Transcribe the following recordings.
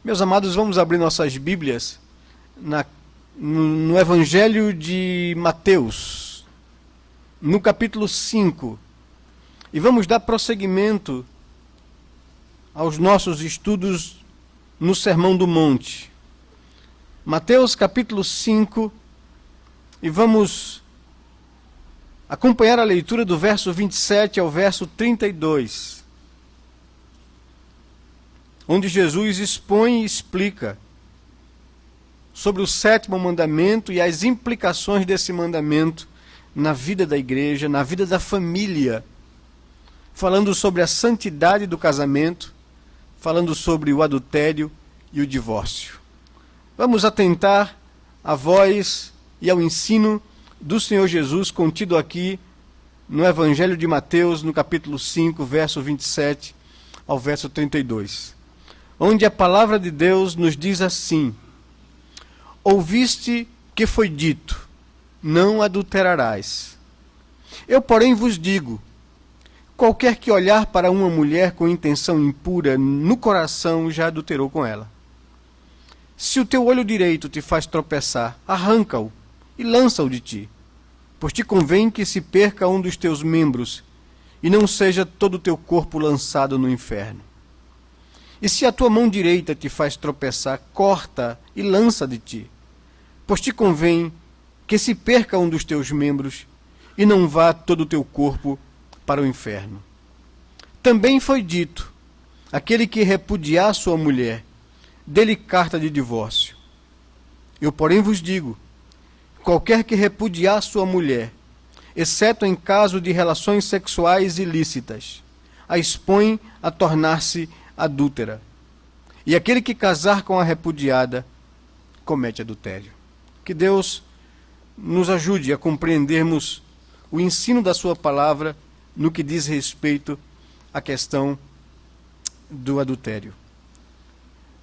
Meus amados, vamos abrir nossas Bíblias no Evangelho de Mateus, no capítulo 5, e vamos dar prosseguimento aos nossos estudos no Sermão do Monte. Mateus capítulo 5, e vamos acompanhar a leitura do verso 27 ao verso 32. Onde Jesus expõe e explica sobre o sétimo mandamento e as implicações desse mandamento na vida da igreja, na vida da família, falando sobre a santidade do casamento, falando sobre o adultério e o divórcio. Vamos atentar à voz e ao ensino do Senhor Jesus contido aqui no Evangelho de Mateus, no capítulo 5, verso 27 ao verso 32. Onde a palavra de Deus nos diz assim: Ouviste que foi dito, não adulterarás. Eu, porém, vos digo, qualquer que olhar para uma mulher com intenção impura, no coração já adulterou com ela. Se o teu olho direito te faz tropeçar, arranca-o e lança-o de ti, pois te convém que se perca um dos teus membros, e não seja todo o teu corpo lançado no inferno. E se a tua mão direita te faz tropeçar, corta e lança de ti, pois te convém que se perca um dos teus membros, e não vá todo o teu corpo para o inferno. Também foi dito, aquele que repudiar sua mulher, dê-lhe carta de divórcio. Eu, porém, vos digo, qualquer que repudiar sua mulher, exceto em caso de relações sexuais ilícitas, a expõe a tornar-se adúltera. E aquele que casar com a repudiada, comete adultério. Que Deus nos ajude a compreendermos o ensino da sua palavra no que diz respeito à questão do adultério,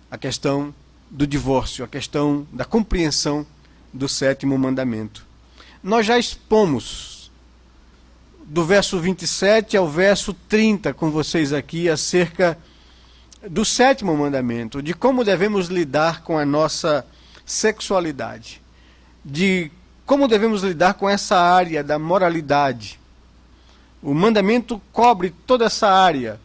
a questão do divórcio, a questão da compreensão do sétimo mandamento. Nós já expomos do verso 27 ao verso 30 com vocês aqui acerca do sétimo mandamento, de como devemos lidar com a nossa sexualidade, de como devemos lidar com essa área da moralidade. O mandamento cobre toda essa área,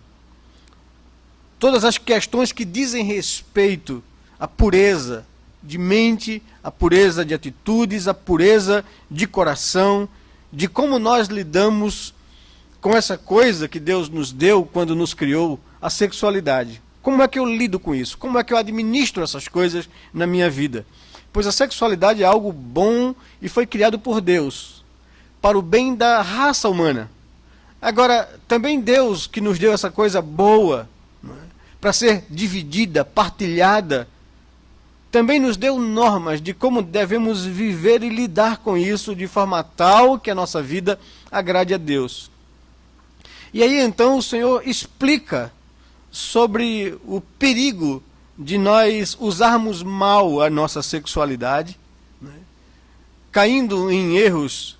todas as questões que dizem respeito à pureza de mente, à pureza de atitudes, à pureza de coração, de como nós lidamos com essa coisa que Deus nos deu quando nos criou, a sexualidade. Como é que eu lido com isso? Como é que eu administro essas coisas na minha vida? Pois a sexualidade é algo bom e foi criado por Deus, para o bem da raça humana. Agora, também Deus que nos deu essa coisa boa, para ser dividida, partilhada, também nos deu normas de como devemos viver e lidar com isso de forma tal que a nossa vida agrade a Deus. E aí então o Senhor explica sobre o perigo de nós usarmos mal a nossa sexualidade, caindo em erros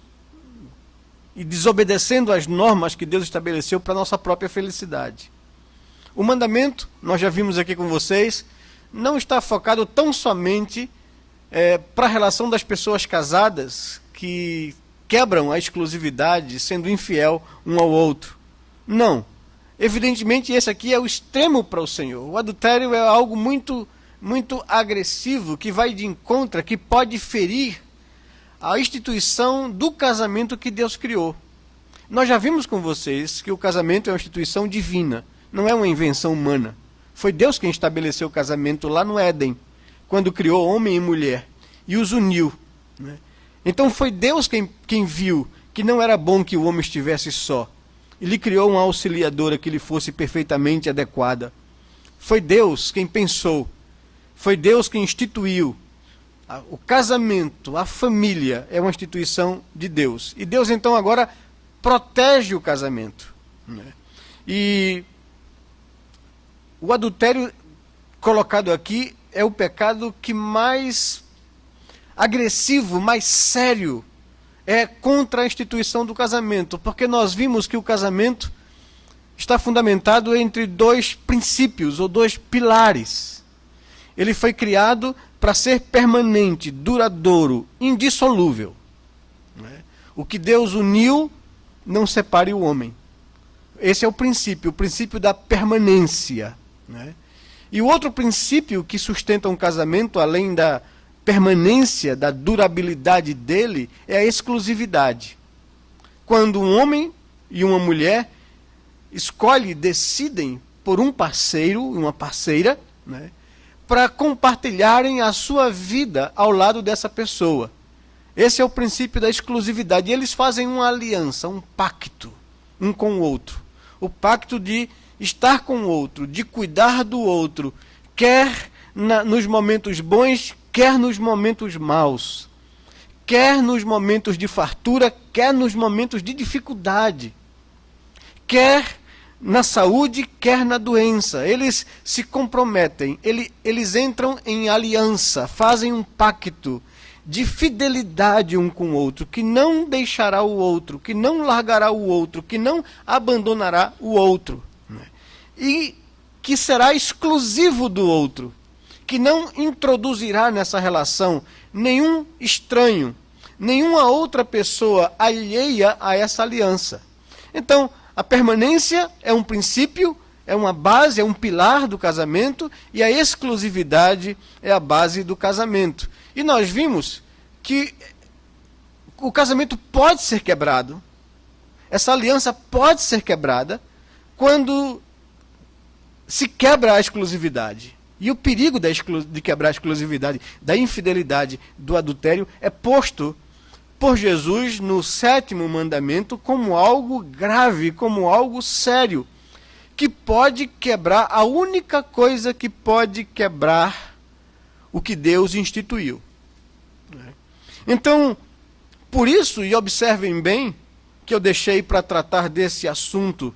e desobedecendo as normas que Deus estabeleceu para a nossa própria felicidade. O mandamento, nós já vimos aqui com vocês, não está focado tão somente para a relação das pessoas casadas que quebram a exclusividade sendo infiel um ao outro. Não. Evidentemente, esse aqui é o extremo para o Senhor. O adultério é algo muito, muito agressivo, que vai de encontro, que pode ferir a instituição do casamento que Deus criou. Nós já vimos com vocês que o casamento é uma instituição divina, não é uma invenção humana. Foi Deus quem estabeleceu o casamento lá no Éden, quando criou homem e mulher e os uniu. Então foi Deus quem viu que não era bom que o homem estivesse só. Ele criou uma auxiliadora que lhe fosse perfeitamente adequada. Foi Deus quem pensou. Foi Deus quem instituiu. O casamento, a família, é uma instituição de Deus. E Deus, então, agora protege o casamento. E o adultério colocado aqui é o pecado que mais agressivo, mais sério, é contra a instituição do casamento, porque nós vimos que o casamento está fundamentado entre dois princípios ou dois pilares. ele foi criado para ser permanente, duradouro, indissolúvel. O que Deus uniu, não separe o homem. Esse é o princípio da permanência. E o outro princípio que sustenta um casamento, além da permanência, da durabilidade dele, é a exclusividade. Quando um homem e uma mulher decidem por um parceiro, uma parceira, para compartilharem a sua vida ao lado dessa pessoa. Esse é o princípio da exclusividade. E eles fazem uma aliança, um pacto, um com o outro. O pacto de estar com o outro, de cuidar do outro, quer nos momentos bons, quer nos momentos maus, quer nos momentos de fartura, quer nos momentos de dificuldade, quer na saúde, quer na doença. Eles se comprometem, eles entram em aliança, fazem um pacto de fidelidade um com o outro, que não deixará o outro, que não largará o outro, que não abandonará o outro, e que será exclusivo do outro, que não introduzirá nessa relação nenhum estranho, nenhuma outra pessoa alheia a essa aliança. Então, a permanência é um princípio, é uma base, é um pilar do casamento, e a exclusividade é a base do casamento. E nós vimos que o casamento pode ser quebrado, essa aliança pode ser quebrada, quando se quebra a exclusividade. E o perigo de quebrar a exclusividade, da infidelidade, do adultério, é posto por Jesus no 7º mandamento como algo grave, como algo sério, que pode quebrar, a única coisa que pode quebrar o que Deus instituiu. Então, por isso, e observem bem, que eu deixei para tratar desse assunto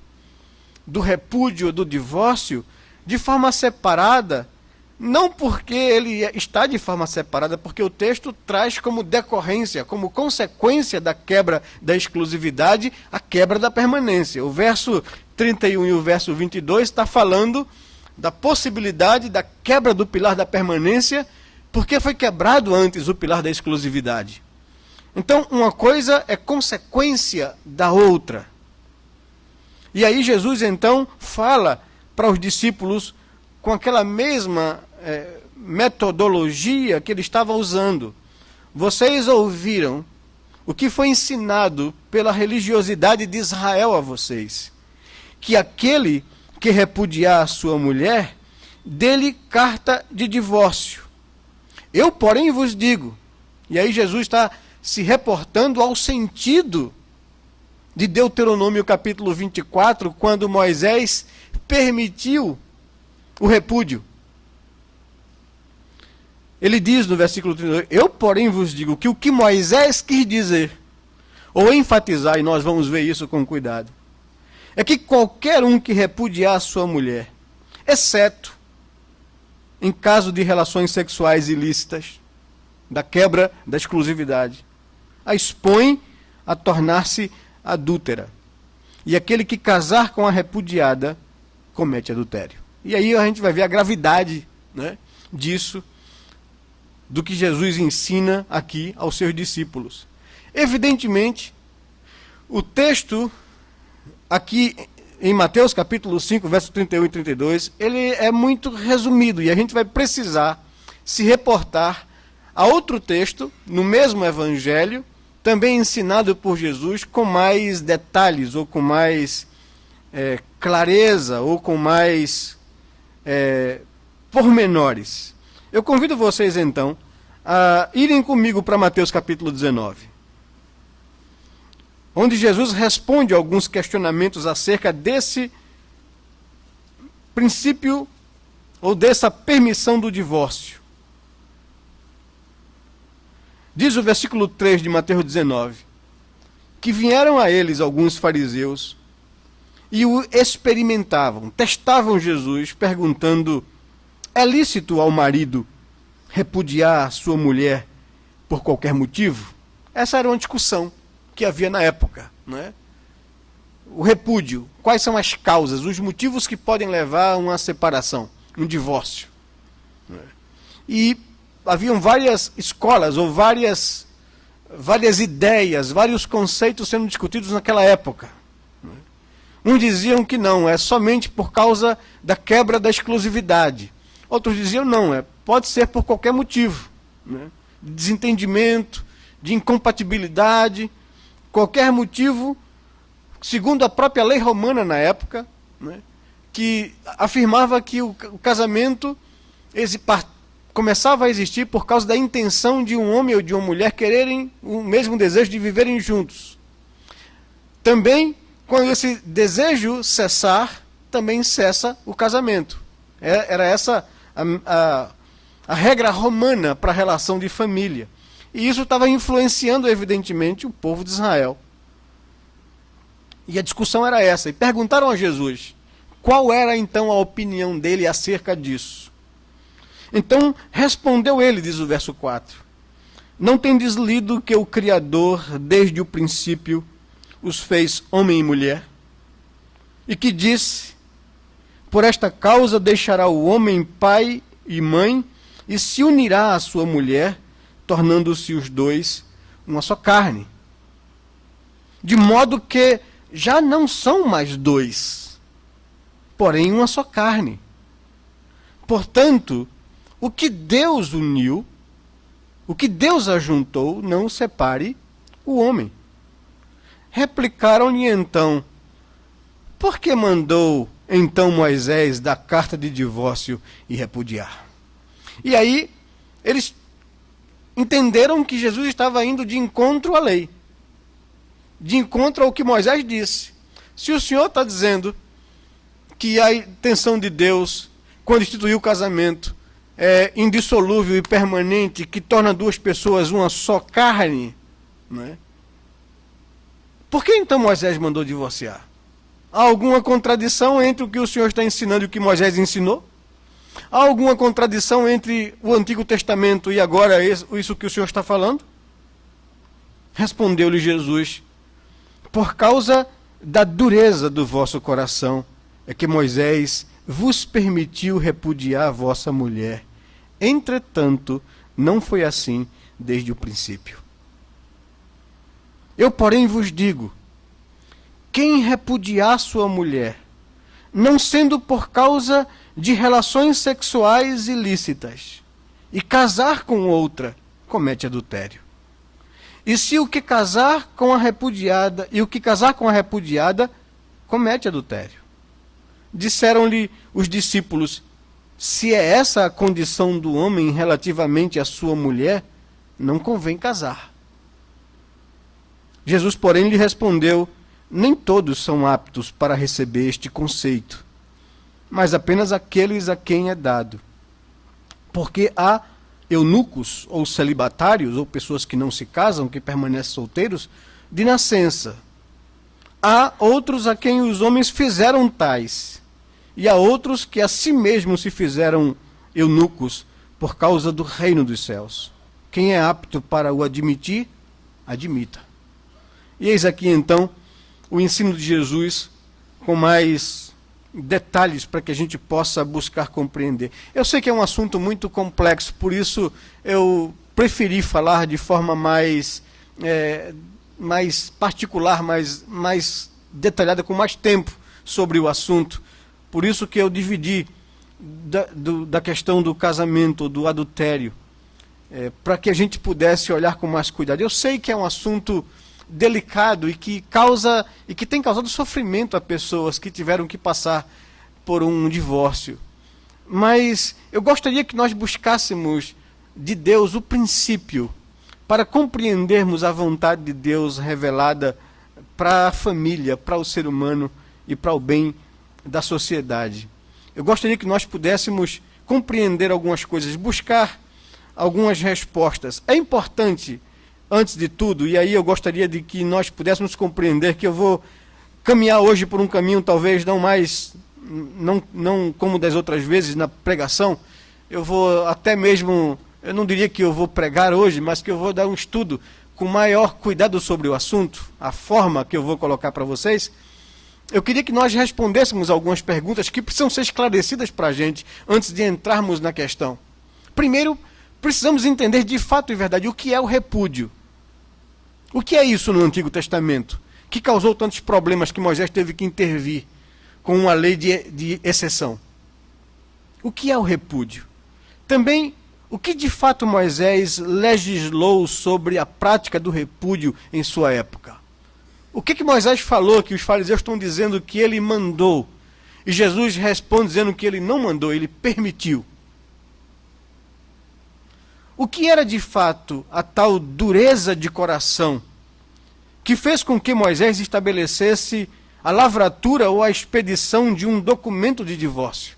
do repúdio, do divórcio, de forma separada, não porque ele está de forma separada, porque o texto traz como decorrência, como consequência da quebra da exclusividade, a quebra da permanência. O verso 31 e o verso 22 está falando da possibilidade da quebra do pilar da permanência, porque foi quebrado antes o pilar da exclusividade. Então, uma coisa é consequência da outra. E aí Jesus, então, fala para os discípulos com aquela mesma metodologia que ele estava usando. Vocês ouviram o que foi ensinado pela religiosidade de Israel a vocês, que aquele que repudiar a sua mulher, dê-lhe carta de divórcio. Eu, porém, vos digo, e aí Jesus está se reportando ao sentido de Deuteronômio capítulo 24, quando Moisés permitiu o repúdio. Ele diz no versículo 32, eu, porém, vos digo que o que Moisés quis dizer, ou enfatizar, e nós vamos ver isso com cuidado, é que qualquer um que repudiar a sua mulher, exceto em caso de relações sexuais ilícitas, da quebra da exclusividade, a expõe a tornar-se adúltera. E aquele que casar com a repudiada, comete adultério. E aí a gente vai ver a gravidade, disso, do que Jesus ensina aqui aos seus discípulos. Evidentemente, o texto aqui em Mateus capítulo 5, verso 31 e 32, ele é muito resumido e a gente vai precisar se reportar a outro texto, no mesmo evangelho, também ensinado por Jesus, com mais detalhes, ou com mais clareza, ou com mais pormenores. Eu convido vocês, então, a irem comigo para Mateus capítulo 19. Onde Jesus responde a alguns questionamentos acerca desse princípio ou dessa permissão do divórcio. Diz o versículo 3 de Mateus 19, que vieram a eles alguns fariseus e o experimentavam, testavam Jesus, perguntando, é lícito ao marido repudiar sua mulher por qualquer motivo? Essa era uma discussão que havia na época, O repúdio, quais são as causas, os motivos que podem levar a uma separação, um divórcio. E haviam várias escolas ou várias ideias, vários conceitos sendo discutidos naquela época. Uns diziam que não, é somente por causa da quebra da exclusividade. Outros diziam não, pode ser por qualquer motivo, né? De desentendimento, de incompatibilidade, qualquer motivo, segundo a própria lei romana na época, né? Que afirmava que o casamento começava a existir por causa da intenção de um homem ou de uma mulher quererem o mesmo desejo de viverem juntos. Também, quando esse desejo cessar, também cessa o casamento. Era essa a regra romana para a relação de família. E isso estava influenciando, evidentemente, o povo de Israel. E a discussão era essa. E perguntaram a Jesus qual era então a opinião dele acerca disso. Então respondeu ele, diz o verso 4: não tendes lido que o Criador, desde o princípio, os fez homem e mulher? E que disse: por esta causa deixará o homem pai e mãe, e se unirá à sua mulher, tornando-se os dois uma só carne. De modo que já não são mais dois, porém uma só carne. Portanto, o que Deus uniu, o que Deus ajuntou, não separe o homem. Replicaram-lhe então: por que mandou então Moisés dar carta de divórcio e repudiar? E aí, eles entenderam que Jesus estava indo de encontro à lei, de encontro ao que Moisés disse. Se o Senhor está dizendo que a intenção de Deus, quando instituiu o casamento, é indissolúvel e permanente, que torna duas pessoas uma só carne, né? Por que então Moisés mandou divorciar? Há alguma contradição entre o que o Senhor está ensinando e o que Moisés ensinou? Há alguma contradição entre o Antigo Testamento e agora isso que o Senhor está falando? Respondeu-lhe Jesus: por causa da dureza do vosso coração é que Moisés vos permitiu repudiar a vossa mulher. Entretanto, não foi assim desde o princípio. Eu, porém, vos digo: quem repudiar sua mulher, não sendo por causa de relações sexuais ilícitas, e casar com outra, comete adultério. E se o que casar com a repudiada, comete adultério. Disseram-lhe os discípulos: se é essa a condição do homem relativamente à sua mulher, não convém casar. Jesus, porém, lhe respondeu: nem todos são aptos para receber este conceito, mas apenas aqueles a quem é dado. Porque há eunucos, ou celibatários, ou pessoas que não se casam, que permanecem solteiros, de nascença. Há outros a quem os homens fizeram tais, e há outros que a si mesmos se fizeram eunucos por causa do reino dos céus. Quem é apto para o admitir, admita. E eis aqui então o ensino de Jesus com mais detalhes para que a gente possa buscar compreender. Eu sei que é um assunto muito complexo, por isso eu preferi falar de forma mais particular, mais detalhada, com mais tempo sobre o assunto. Por isso que eu dividi da questão do casamento, do adultério, para que a gente pudesse olhar com mais cuidado. Eu sei que é um assunto delicado e que tem causado sofrimento a pessoas que tiveram que passar por um divórcio. Mas eu gostaria que nós buscássemos de Deus o princípio para compreendermos a vontade de Deus revelada para a família, para o ser humano e para o bem da sociedade. Eu gostaria que nós pudéssemos compreender algumas coisas, buscar algumas respostas. É importante, antes de tudo, e aí eu gostaria de que nós pudéssemos compreender que eu vou caminhar hoje por um caminho talvez não como das outras vezes na pregação. Eu vou até mesmo, eu não diria que eu vou pregar hoje, mas que eu vou dar um estudo com maior cuidado sobre o assunto, a forma que eu vou colocar para vocês. Eu queria que nós respondêssemos algumas perguntas que precisam ser esclarecidas para a gente antes de entrarmos na questão. Primeiro, precisamos entender de fato e verdade o que é o repúdio. O que é isso no Antigo Testamento, que causou tantos problemas que Moisés teve que intervir com uma lei de exceção? O que é o repúdio? Também, o que de fato Moisés legislou sobre a prática do repúdio em sua época? O que Moisés falou que os fariseus estão dizendo que ele mandou? E Jesus responde dizendo que ele não mandou, ele permitiu. O que era de fato a tal dureza de coração que fez com que Moisés estabelecesse a lavratura ou a expedição de um documento de divórcio?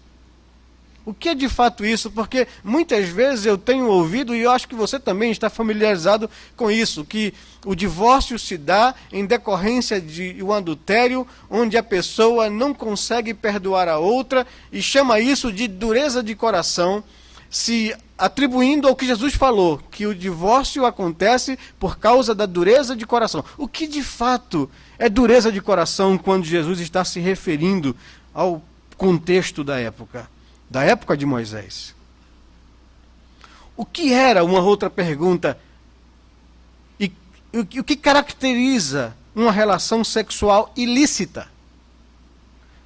O que é de fato isso? Porque muitas vezes eu tenho ouvido, e eu acho que você também está familiarizado com isso, que o divórcio se dá em decorrência de um adultério, onde a pessoa não consegue perdoar a outra e chama isso de dureza de coração, se atribuindo ao que Jesus falou, que o divórcio acontece por causa da dureza de coração. O que de fato é dureza de coração quando Jesus está se referindo ao contexto da época de Moisés? O que era, uma outra pergunta, e o que caracteriza uma relação sexual ilícita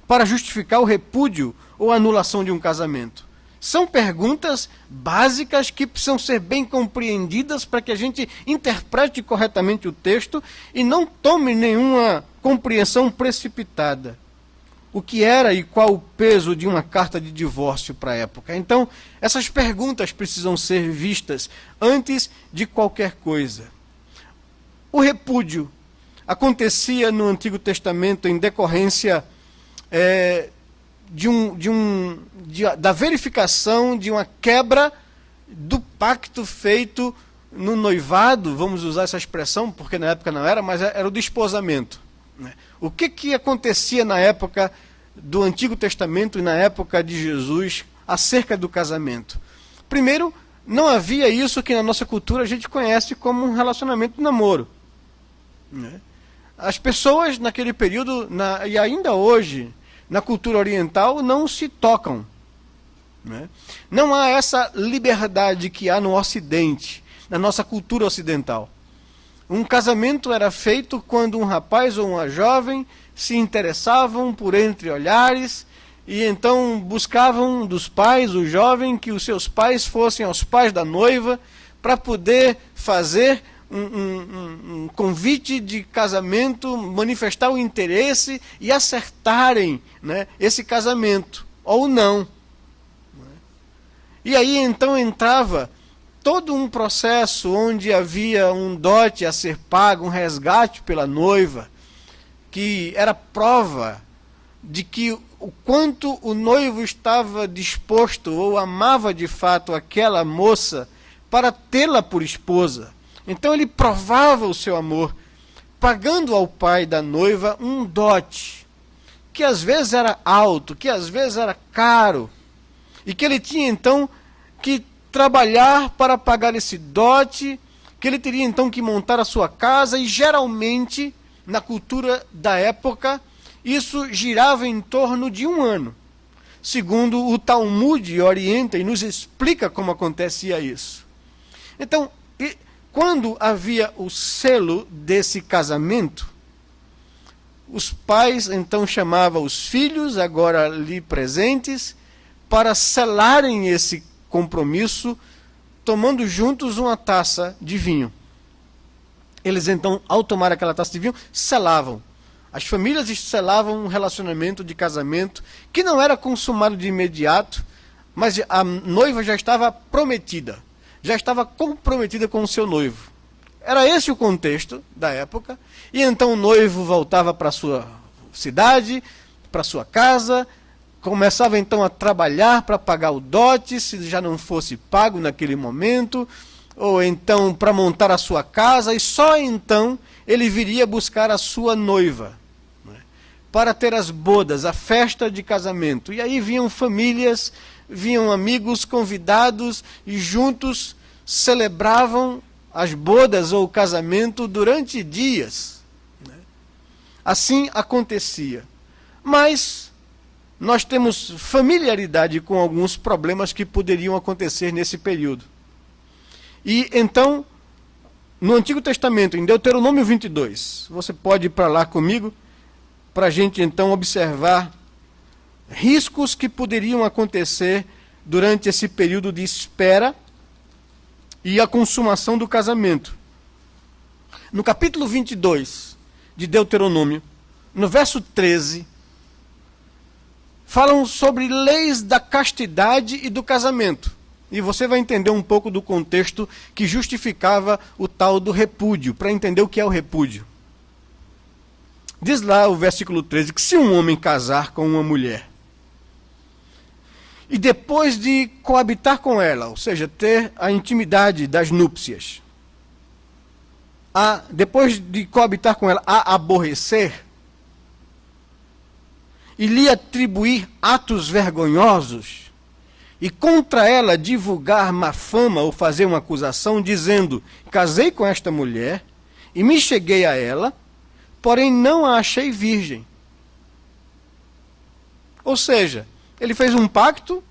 para justificar o repúdio ou anulação de um casamento? São perguntas básicas que precisam ser bem compreendidas para que a gente interprete corretamente o texto e não tome nenhuma compreensão precipitada. O que era e qual o peso de uma carta de divórcio para a época? Então, essas perguntas precisam ser vistas antes de qualquer coisa. O repúdio acontecia no Antigo Testamento em decorrência da verificação de uma quebra do pacto feito no noivado, vamos usar essa expressão, porque na época não era, mas era o desposamento. O que acontecia na época do Antigo Testamento e na época de Jesus acerca do casamento? Primeiro, não havia isso que na nossa cultura a gente conhece como um relacionamento de namoro. As pessoas naquele período, e ainda hoje, na cultura oriental, não se tocam. Não há essa liberdade que há no Ocidente, na nossa cultura ocidental. Um casamento era feito quando um rapaz ou uma jovem se interessavam por entre olhares e então buscavam dos pais, o jovem, que os seus pais fossem aos pais da noiva para poder fazer um convite de casamento, manifestar o interesse e acertarem, esse casamento, ou não. E aí então entrava todo um processo onde havia um dote a ser pago, um resgate pela noiva, que era prova de que o quanto o noivo estava disposto ou amava de fato aquela moça para tê-la por esposa. Então ele provava o seu amor, pagando ao pai da noiva um dote, que às vezes era alto, que às vezes era caro, e que ele tinha então que trabalhar para pagar esse dote, que ele teria então que montar a sua casa, e geralmente, na cultura da época, isso girava em torno de 1 ano. Segundo o Talmud orienta e nos explica como acontecia isso. Então, quando havia o selo desse casamento, os pais então chamavam os filhos, agora ali presentes, para selarem esse compromisso, tomando juntos uma taça de vinho. Eles então, ao tomar aquela taça de vinho, selavam. As famílias selavam um relacionamento de casamento que não era consumado de imediato, mas a noiva já estava prometida, já estava comprometida com o seu noivo. Era esse o contexto da época, e então o noivo voltava para a sua cidade, para a sua casa, começava então a trabalhar para pagar o dote, se já não fosse pago naquele momento, ou então para montar a sua casa, e só então ele viria buscar a sua noiva, para ter as bodas, a festa de casamento. E aí vinham famílias, vinham amigos convidados, e juntos celebravam as bodas ou o casamento durante dias. Assim acontecia. Mas nós temos familiaridade com alguns problemas que poderiam acontecer nesse período. E então, no Antigo Testamento, em Deuteronômio 22, você pode ir para lá comigo, para a gente então observar riscos que poderiam acontecer durante esse período de espera e a consumação do casamento. No capítulo 22 de Deuteronômio, no verso 13, falam sobre leis da castidade e do casamento. E você vai entender um pouco do contexto que justificava o tal do repúdio, para entender o que é o repúdio. Diz lá o versículo 13 que se um homem casar com uma mulher e depois de coabitar com ela, ou seja, ter a intimidade das núpcias, depois de coabitar com ela, a aborrecer e lhe atribuir atos vergonhosos, e contra ela divulgar má fama ou fazer uma acusação, dizendo: casei com esta mulher e me cheguei a ela, porém não a achei virgem. Ou seja, ele fez um pacto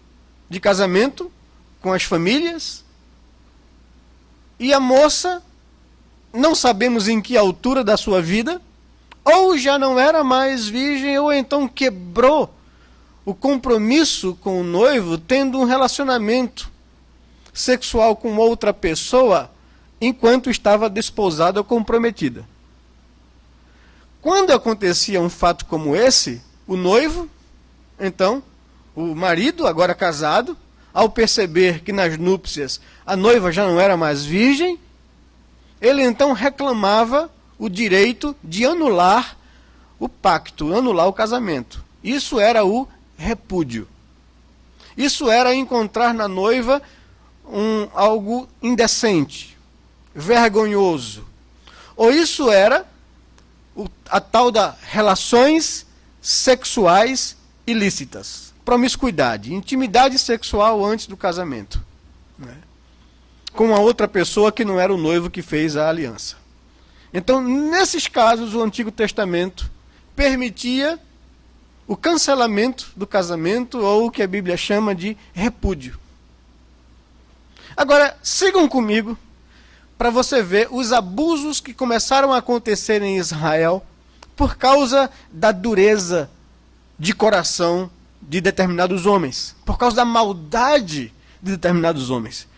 de casamento com as famílias, e a moça, não sabemos em que altura da sua vida, ou já não era mais virgem, ou então quebrou o compromisso com o noivo, tendo um relacionamento sexual com outra pessoa, enquanto estava desposada ou comprometida. Quando acontecia um fato como esse, o noivo, então, o marido, agora casado, ao perceber que nas núpcias a noiva já não era mais virgem, ele então reclamava o direito de anular o pacto, anular o casamento. Isso era o repúdio. Isso era encontrar na noiva algo indecente, vergonhoso. Ou isso era a tal da relações sexuais ilícitas, promiscuidade, intimidade sexual antes do casamento, né? Com a outra pessoa que não era o noivo que fez a aliança. Então, nesses casos, o Antigo Testamento permitia o cancelamento do casamento, ou o que a Bíblia chama de repúdio. Agora, sigam comigo para você ver os abusos que começaram a acontecer em Israel por causa da dureza de coração de determinados homens, por causa da maldade de determinados homens.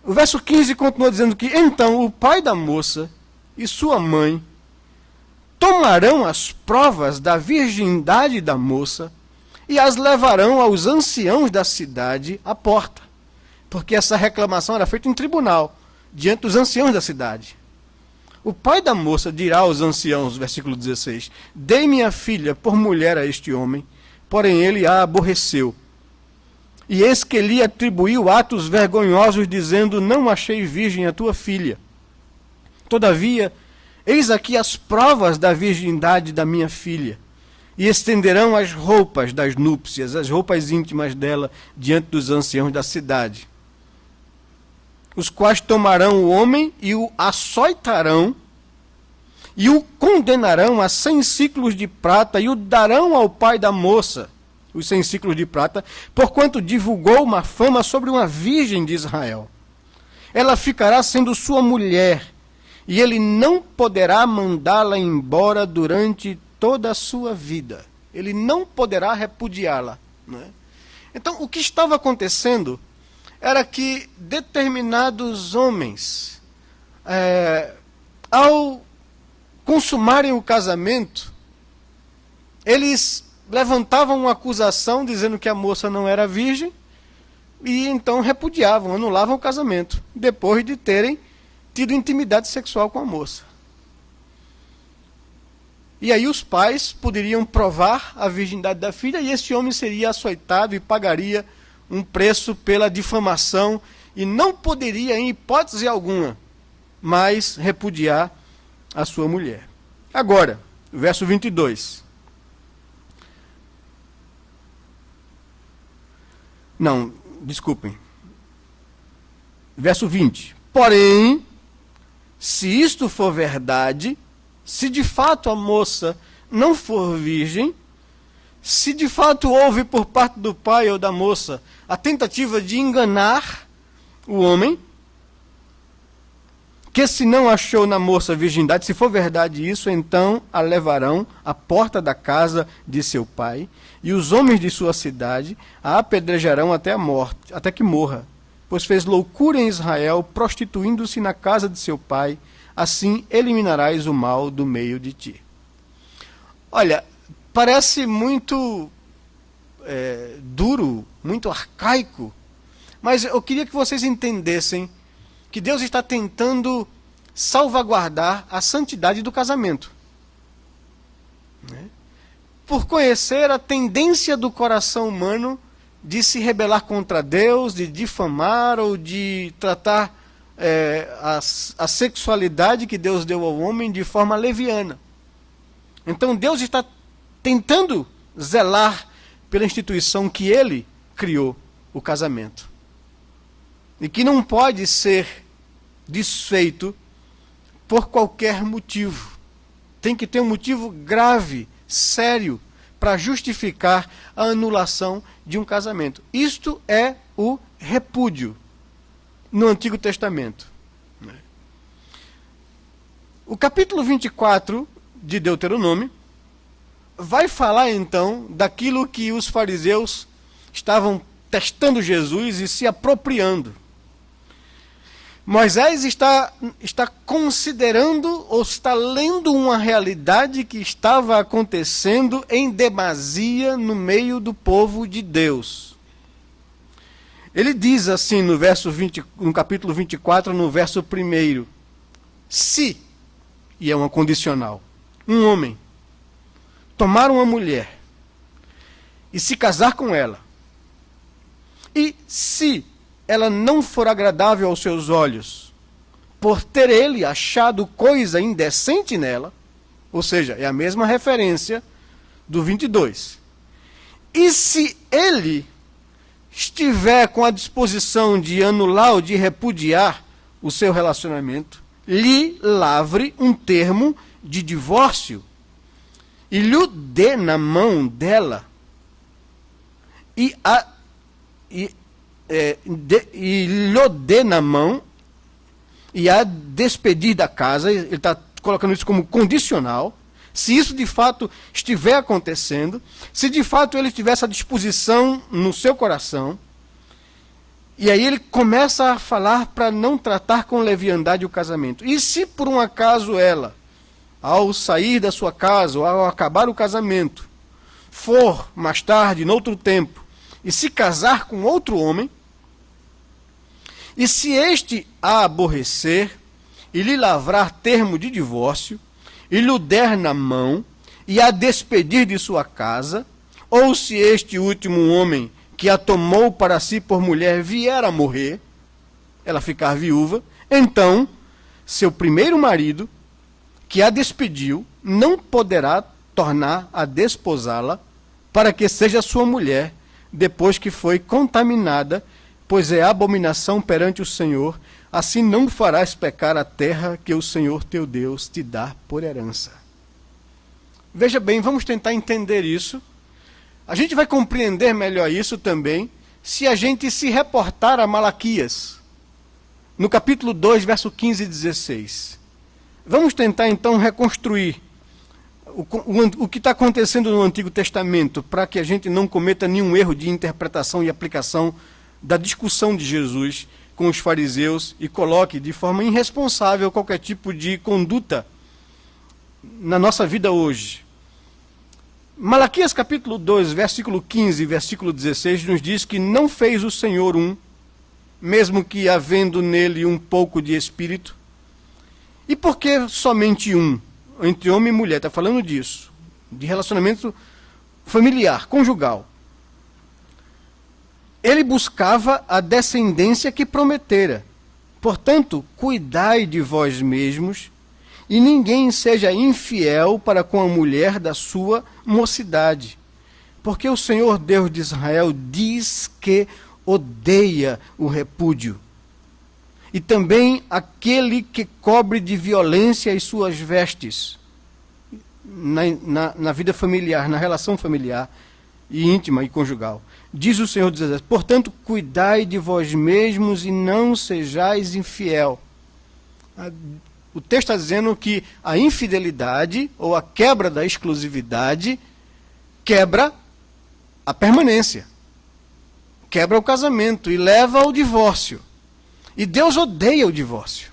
O verso 15 continua dizendo que então o pai da moça e sua mãe tomarão as provas da virgindade da moça e as levarão aos anciãos da cidade à porta. Porque essa reclamação era feita em tribunal, diante dos anciãos da cidade. O pai da moça dirá aos anciãos, versículo 16, dei minha filha por mulher a este homem, porém ele a aborreceu. E eis que lhe atribuiu atos vergonhosos, dizendo, não achei virgem a tua filha. Todavia, eis aqui as provas da virgindade da minha filha, e estenderão as roupas das núpcias, as roupas íntimas dela, diante dos anciãos da cidade, os quais tomarão o homem e o açoitarão, e o condenarão a 100 siclos de prata, e o darão ao pai da moça, os 100 siclos de prata, porquanto divulgou uma fama sobre uma virgem de Israel. Ela ficará sendo sua mulher, e ele não poderá mandá-la embora durante toda a sua vida. Ele não poderá repudiá-la, né? Então, o que estava acontecendo era que determinados homens, ao consumarem o casamento, eles levantavam uma acusação dizendo que a moça não era virgem, e então repudiavam, anulavam o casamento, depois de terem tido intimidade sexual com a moça. E aí os pais poderiam provar a virgindade da filha, e esse homem seria açoitado e pagaria um preço pela difamação, e não poderia, em hipótese alguma, mais repudiar a sua mulher. Agora, verso 22. Não, desculpem. Verso 20. Porém, se isto for verdade, se de fato a moça não for virgem, se de fato houve por parte do pai ou da moça a tentativa de enganar o homem, que se não achou na moça virgindade, se for verdade isso, então a levarão à porta da casa de seu pai, e os homens de sua cidade a apedrejarão até a morte, até que morra, pois fez loucura em Israel, prostituindo-se na casa de seu pai, assim eliminarás o mal do meio de ti. Olha, parece muito duro, muito arcaico, mas eu queria que vocês entendessem que Deus está tentando salvaguardar a santidade do casamento. Por conhecer a tendência do coração humano de se rebelar contra Deus, de difamar ou de tratar a sexualidade que Deus deu ao homem de forma leviana. Então Deus está tentando zelar pela instituição que Ele criou, o casamento. E que não pode ser desfeito por qualquer motivo. Tem que ter um motivo grave, sério, para justificar a anulação de um casamento. Isto é o repúdio no Antigo Testamento. O capítulo 24 de Deuteronômio vai falar então daquilo que os fariseus estavam testando Jesus e se apropriando. Moisés está considerando ou está lendo uma realidade que estava acontecendo em demasia no meio do povo de Deus. Ele diz assim no capítulo 24, no verso 1, se, e é uma condicional, um homem tomar uma mulher e se casar com ela, e se ela não for agradável aos seus olhos, por ter ele achado coisa indecente nela, ou seja, é a mesma referência do 22. E se ele estiver com a disposição de anular ou de repudiar o seu relacionamento, lhe lavre um termo de divórcio e lhe dê na mão dela e lhe dê na mão e a despedir da casa. Ele está colocando isso como condicional. Se isso de fato estiver acontecendo, se de fato ele tiver essa disposição no seu coração, e aí ele começa a falar para não tratar com leviandade o casamento. E se por um acaso ela, ao sair da sua casa, ou ao acabar o casamento, for mais tarde, noutro tempo, e se casar com outro homem, e se este a aborrecer, e lhe lavrar termo de divórcio, e lhe der na mão, e a despedir de sua casa, ou se este último homem que a tomou para si por mulher vier a morrer, ela ficar viúva, então seu primeiro marido, que a despediu, não poderá tornar a desposá-la, para que seja sua mulher, depois que foi contaminada, pois é abominação perante o Senhor. Assim não farás pecar a terra que o Senhor teu Deus te dá por herança. Veja bem, vamos tentar entender isso. A gente vai compreender melhor isso também se a gente se reportar a Malaquias, no capítulo 2, verso 15 e 16. Vamos tentar então reconstruir o que está acontecendo no Antigo Testamento, para que a gente não cometa nenhum erro de interpretação e aplicação da discussão de Jesus com os fariseus e coloque de forma irresponsável qualquer tipo de conduta na nossa vida hoje. Malaquias capítulo 2, versículo 15 e versículo 16 nos diz que não fez o Senhor um, mesmo que havendo nele um pouco de espírito. E por que somente um? Entre homem e mulher, está falando disso, de relacionamento familiar, conjugal. Ele buscava a descendência que prometera. Portanto, cuidai de vós mesmos, e ninguém seja infiel para com a mulher da sua mocidade. Porque o Senhor Deus de Israel diz que odeia o repúdio. E também aquele que cobre de violência as suas vestes. Na vida familiar, na relação familiar, e íntima e conjugal. Diz o Senhor dos Exércitos: portanto, cuidai de vós mesmos e não sejais infiel. O texto está dizendo que a infidelidade, ou a quebra da exclusividade, quebra a permanência, quebra o casamento e leva ao divórcio. E Deus odeia o divórcio.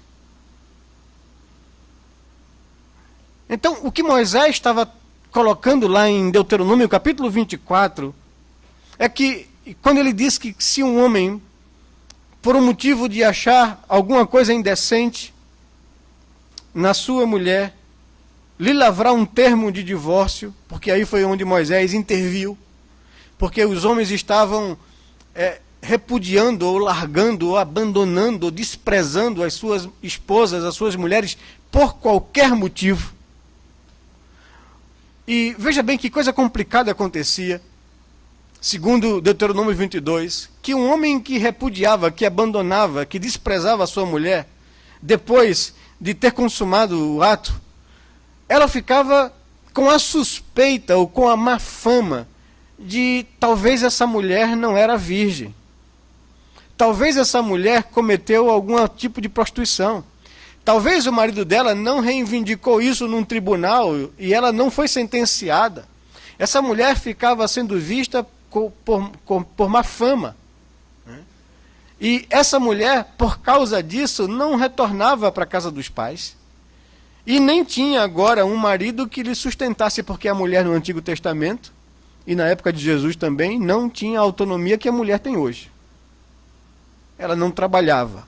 Então, o que Moisés estava colocando lá em Deuteronômio, capítulo 24, é que, quando ele diz que se um homem, por um motivo de achar alguma coisa indecente na sua mulher, lhe lavrar um termo de divórcio, porque aí foi onde Moisés interviu, porque os homens estavam repudiando, ou largando, ou abandonando, ou desprezando as suas esposas, as suas mulheres, por qualquer motivo. E veja bem que coisa complicada acontecia, segundo Deuteronômio 22, que um homem que repudiava, que abandonava, que desprezava a sua mulher, depois de ter consumado o ato, ela ficava com a suspeita ou com a má fama de talvez essa mulher não era virgem. Talvez essa mulher cometeu algum tipo de prostituição. Talvez o marido dela não reivindicou isso num tribunal e ela não foi sentenciada. Essa mulher ficava sendo vista por má fama. E essa mulher, por causa disso, não retornava para a casa dos pais. E nem tinha agora um marido que lhe sustentasse, porque a mulher no Antigo Testamento, e na época de Jesus também, não tinha a autonomia que a mulher tem hoje. Ela não trabalhava.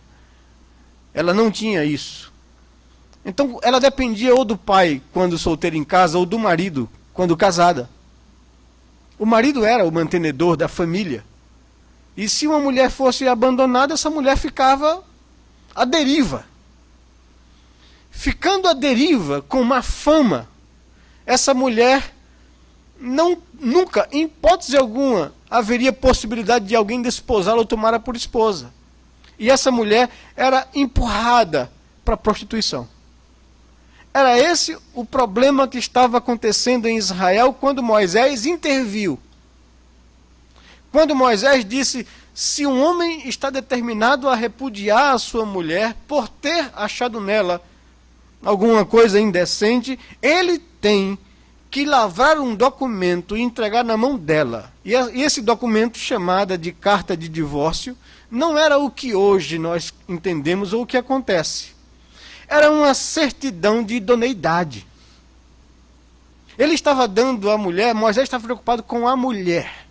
Ela não tinha isso. Então, ela dependia ou do pai, quando solteira em casa, ou do marido, quando casada. O marido era o mantenedor da família. E se uma mulher fosse abandonada, essa mulher ficava à deriva. Ficando à deriva, com má fama, essa mulher nunca, em hipótese alguma, haveria possibilidade de alguém desposá-la ou tomá-la por esposa. E essa mulher era empurrada para a prostituição. Era esse o problema que estava acontecendo em Israel quando Moisés interviu. Quando Moisés disse: se um homem está determinado a repudiar a sua mulher por ter achado nela alguma coisa indecente, ele tem que lavrar um documento e entregar na mão dela. E esse documento, chamado de carta de divórcio, não era o que hoje nós entendemos ou o que acontece. Era uma certidão de idoneidade. Ele estava dando à mulher, Moisés estava preocupado com a mulher.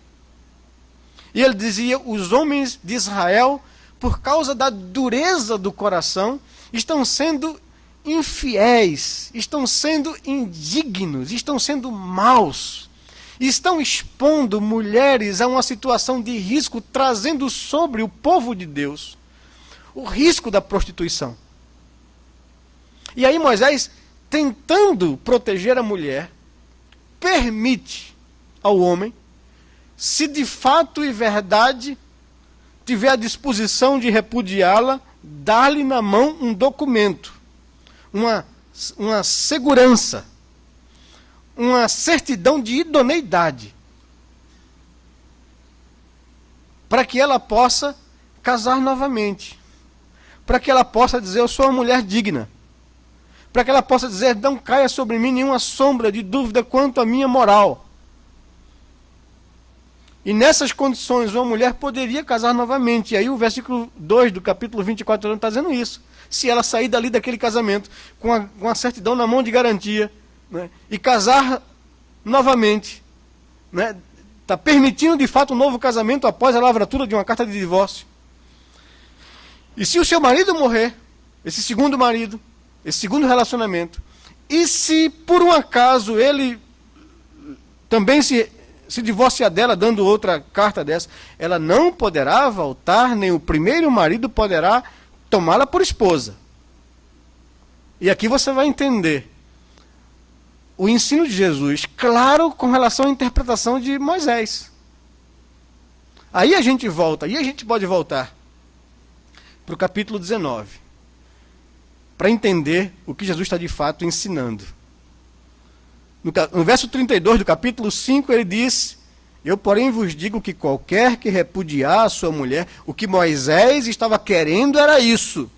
E ele dizia: os homens de Israel, por causa da dureza do coração, estão sendo infiéis, estão sendo indignos, estão sendo maus, estão expondo mulheres a uma situação de risco, trazendo sobre o povo de Deus o risco da prostituição. E aí Moisés, tentando proteger a mulher, permite ao homem, se de fato e verdade tiver a disposição de repudiá-la, dar-lhe na mão um documento, uma segurança, uma certidão de idoneidade, para que ela possa casar novamente, para que ela possa dizer: eu sou uma mulher digna, para que ela possa dizer: não caia sobre mim nenhuma sombra de dúvida quanto à minha moral. E nessas condições, uma mulher poderia casar novamente. E aí o versículo 2 do capítulo 24 está dizendo isso. Se ela sair dali daquele casamento com a certidão na mão de garantia, né, e casar novamente, né, está permitindo de fato um novo casamento após a lavratura de uma carta de divórcio. E se o seu marido morrer, esse segundo marido, esse segundo relacionamento, e se por um acaso ele também se divorciar dela, dando outra carta dessa, ela não poderá voltar, nem o primeiro marido poderá tomá-la por esposa. E aqui você vai entender o ensino de Jesus, claro, com relação à interpretação de Moisés. Aí a gente volta, aí a gente pode voltar para o capítulo 19, para entender o que Jesus está de fato ensinando. No verso 32 do capítulo 5, ele diz: Eu, porém, vos digo que qualquer que repudiar a sua mulher, o que Moisés estava querendo era isso.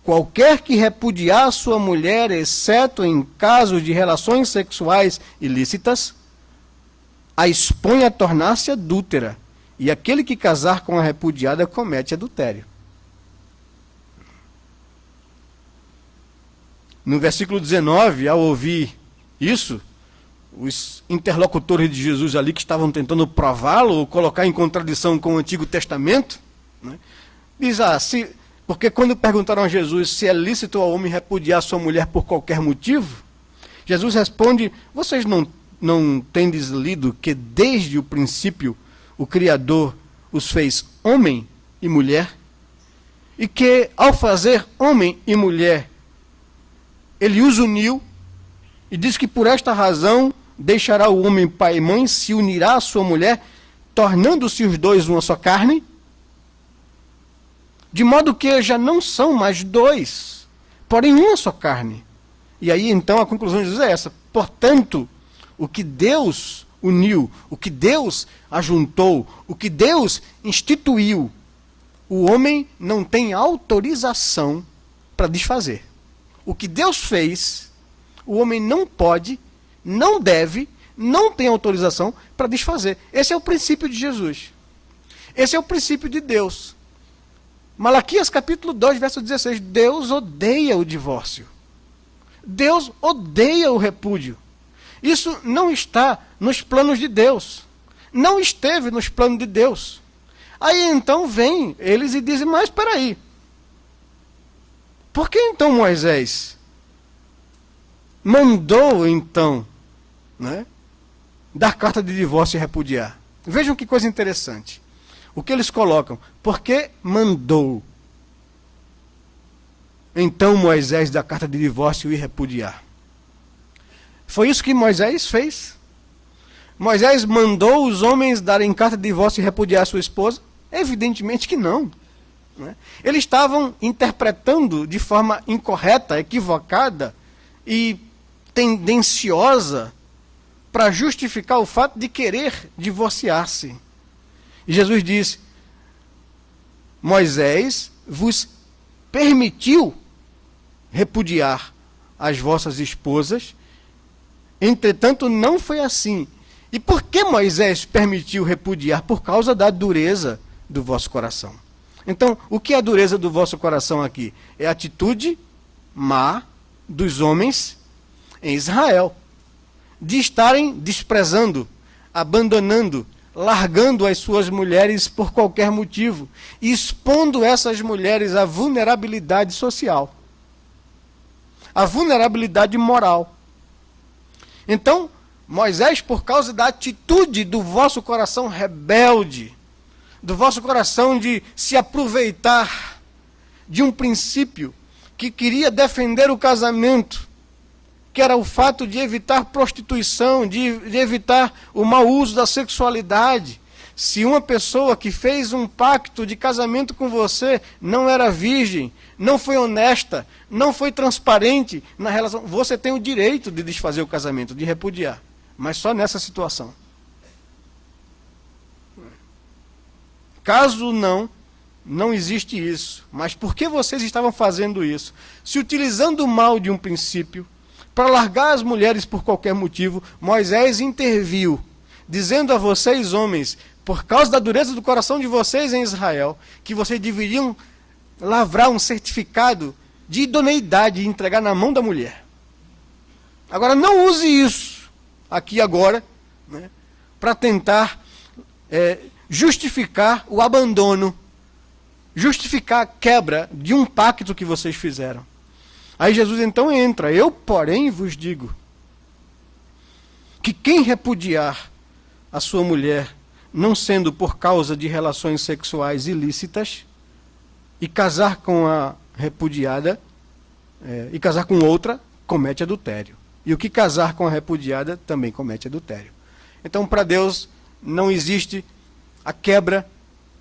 Qualquer que repudiar a sua mulher, exceto em casos de relações sexuais ilícitas, a expõe a tornar-se adúltera, e aquele que casar com a repudiada comete adultério. No versículo 19, ao ouvir isso, os interlocutores de Jesus ali que estavam tentando prová-lo ou colocar em contradição com o Antigo Testamento, né, diz porque quando perguntaram a Jesus se é lícito ao homem repudiar sua mulher por qualquer motivo, Jesus responde: vocês não tendes lido que desde o princípio o Criador os fez homem e mulher? E que ao fazer homem e mulher, ele os uniu, e diz que por esta razão deixará o homem pai e mãe, se unirá à sua mulher, tornando-se os dois uma só carne, de modo que já não são mais dois, porém uma só carne. E aí então a conclusão de Jesus é essa: portanto, o que Deus uniu, o que Deus ajuntou, o que Deus instituiu, o homem não tem autorização para desfazer. O que Deus fez, o homem não pode, não deve, não tem autorização para desfazer. Esse é o princípio de Jesus. Esse é o princípio de Deus. Malaquias capítulo 2, verso 16. Deus odeia o divórcio. Deus odeia o repúdio. Isso não está nos planos de Deus. Não esteve nos planos de Deus. Aí então vêm eles e dizem: mas espera aí. Por que então Moisés mandou então, né, dar carta de divórcio e repudiar? Vejam que coisa interessante. O que eles colocam? Porque mandou então Moisés dar carta de divórcio e repudiar. Foi isso que Moisés fez? Moisés mandou os homens darem carta de divórcio e repudiar a sua esposa? Evidentemente que não. Eles estavam interpretando de forma incorreta, equivocada e tendenciosa para justificar o fato de querer divorciar-se. E Jesus disse: Moisés vos permitiu repudiar as vossas esposas, entretanto não foi assim. E por que Moisés permitiu repudiar? Por causa da dureza do vosso coração. Então, o que é a dureza do vosso coração aqui? É a atitude má dos homens em Israel, de estarem desprezando, abandonando, largando as suas mulheres por qualquer motivo, e expondo essas mulheres à vulnerabilidade social, à vulnerabilidade moral. Então, Moisés, por causa da atitude do vosso coração rebelde, do vosso coração de se aproveitar de um princípio que queria defender o casamento, que era o fato de evitar prostituição, de evitar o mau uso da sexualidade. Se uma pessoa que fez um pacto de casamento com você não era virgem, não foi honesta, não foi transparente na relação, você tem o direito de desfazer o casamento, de repudiar, mas só nessa situação. Caso não existe isso. Mas por que vocês estavam fazendo isso? Se utilizando o mal de um princípio, para largar as mulheres por qualquer motivo, Moisés interviu, dizendo a vocês, homens, por causa da dureza do coração de vocês em Israel, que vocês deveriam lavrar um certificado de idoneidade e entregar na mão da mulher. Agora, não use isso aqui agora, né, para tentar justificar o abandono, justificar a quebra de um pacto que vocês fizeram. Aí Jesus então entra: eu, porém, vos digo que quem repudiar a sua mulher, não sendo por causa de relações sexuais ilícitas, e casar com a repudiada, e casar com outra, comete adultério. E o que casar com a repudiada também comete adultério. Então, para Deus, não existe a quebra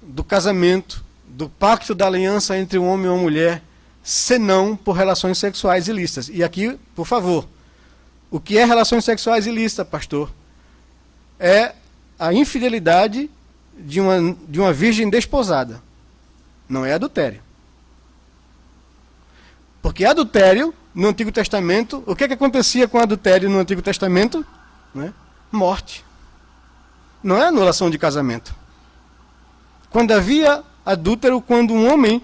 do casamento, do pacto da aliança entre um homem e uma mulher, senão por relações sexuais ilícitas. E aqui, por favor, o que é relações sexuais ilícitas, pastor? É a infidelidade de uma virgem desposada. Não é adultério. Porque adultério, no Antigo Testamento, o que acontecia com adultério no Antigo Testamento? Né? Morte. Não é anulação de casamento. Quando havia adúltero, quando um homem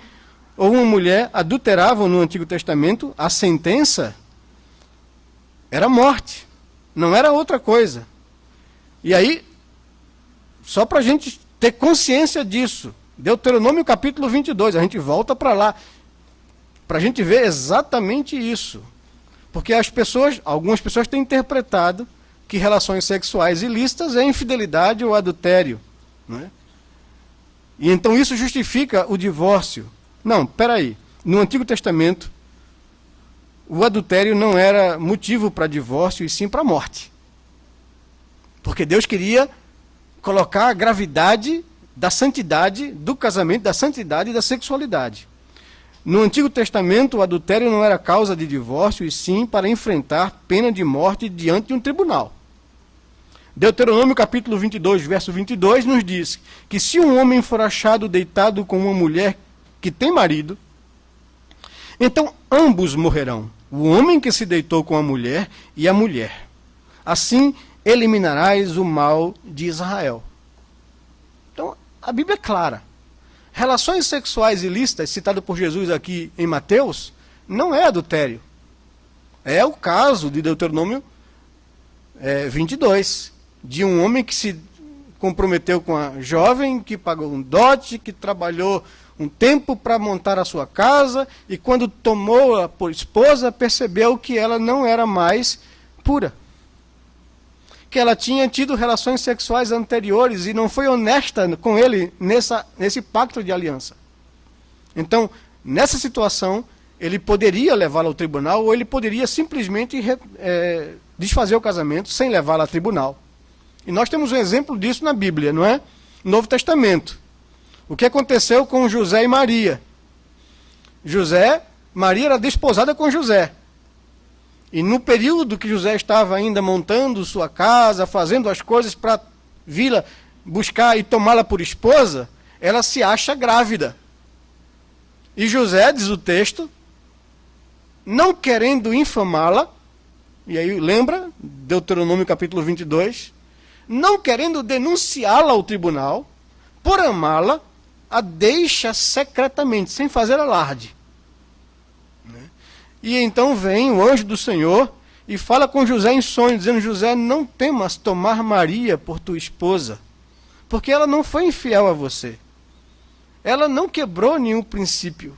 ou uma mulher adulteravam no Antigo Testamento, a sentença era morte. Não era outra coisa. E aí, só para a gente ter consciência disso, Deuteronômio capítulo 22, a gente volta para lá, para a gente ver exatamente isso. Porque algumas pessoas têm interpretado que relações sexuais ilícitas é infidelidade ou adultério. Não é? E então isso justifica o divórcio. Não, peraí. No Antigo Testamento, o adultério não era motivo para divórcio, e sim para morte. Porque Deus queria colocar a gravidade da santidade do casamento, da santidade e da sexualidade. No Antigo Testamento, o adultério não era causa de divórcio, e sim para enfrentar pena de morte diante de um tribunal. Deuteronômio capítulo 22, verso 22, nos diz que se um homem for achado deitado com uma mulher que tem marido, então ambos morrerão, o homem que se deitou com a mulher e a mulher. Assim eliminarás o mal de Israel. Então, a Bíblia é clara. Relações sexuais ilícitas, citado por Jesus aqui em Mateus, não é adultério. É o caso de Deuteronômio 22, de um homem que se comprometeu com a jovem, que pagou um dote, que trabalhou um tempo para montar a sua casa, e quando tomou-a por esposa, percebeu que ela não era mais pura. Que ela tinha tido relações sexuais anteriores e não foi honesta com ele nesse pacto de aliança. Então, nessa situação, ele poderia levá-la ao tribunal, ou ele poderia simplesmente desfazer o casamento sem levá-la ao tribunal. E nós temos um exemplo disso na Bíblia, não é? No Novo Testamento. O que aconteceu com José e Maria? Maria era desposada com José. E no período que José estava ainda montando sua casa, fazendo as coisas para vir buscar e tomá-la por esposa, ela se acha grávida. E José, diz o texto, não querendo infamá-la, e aí lembra, Deuteronômio capítulo 22, não querendo denunciá-la ao tribunal, por amá-la, a deixa secretamente, sem fazer alarde. E então vem o anjo do Senhor e fala com José em sonho, dizendo: José, não temas tomar Maria por tua esposa, porque ela não foi infiel a você. Ela não quebrou nenhum princípio.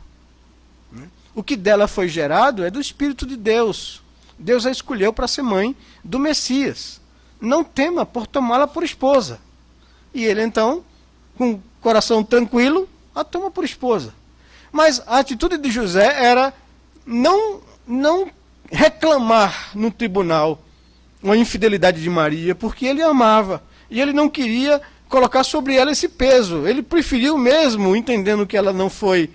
O que dela foi gerado é do Espírito de Deus. Deus a escolheu para ser mãe do Messias. Não tema por tomá-la por esposa. E ele então, com o coração tranquilo, a toma por esposa. Mas a atitude de José era não reclamar no tribunal uma infidelidade de Maria, porque ele a amava. E ele não queria colocar sobre ela esse peso. Ele preferiu mesmo, entendendo que ela não foi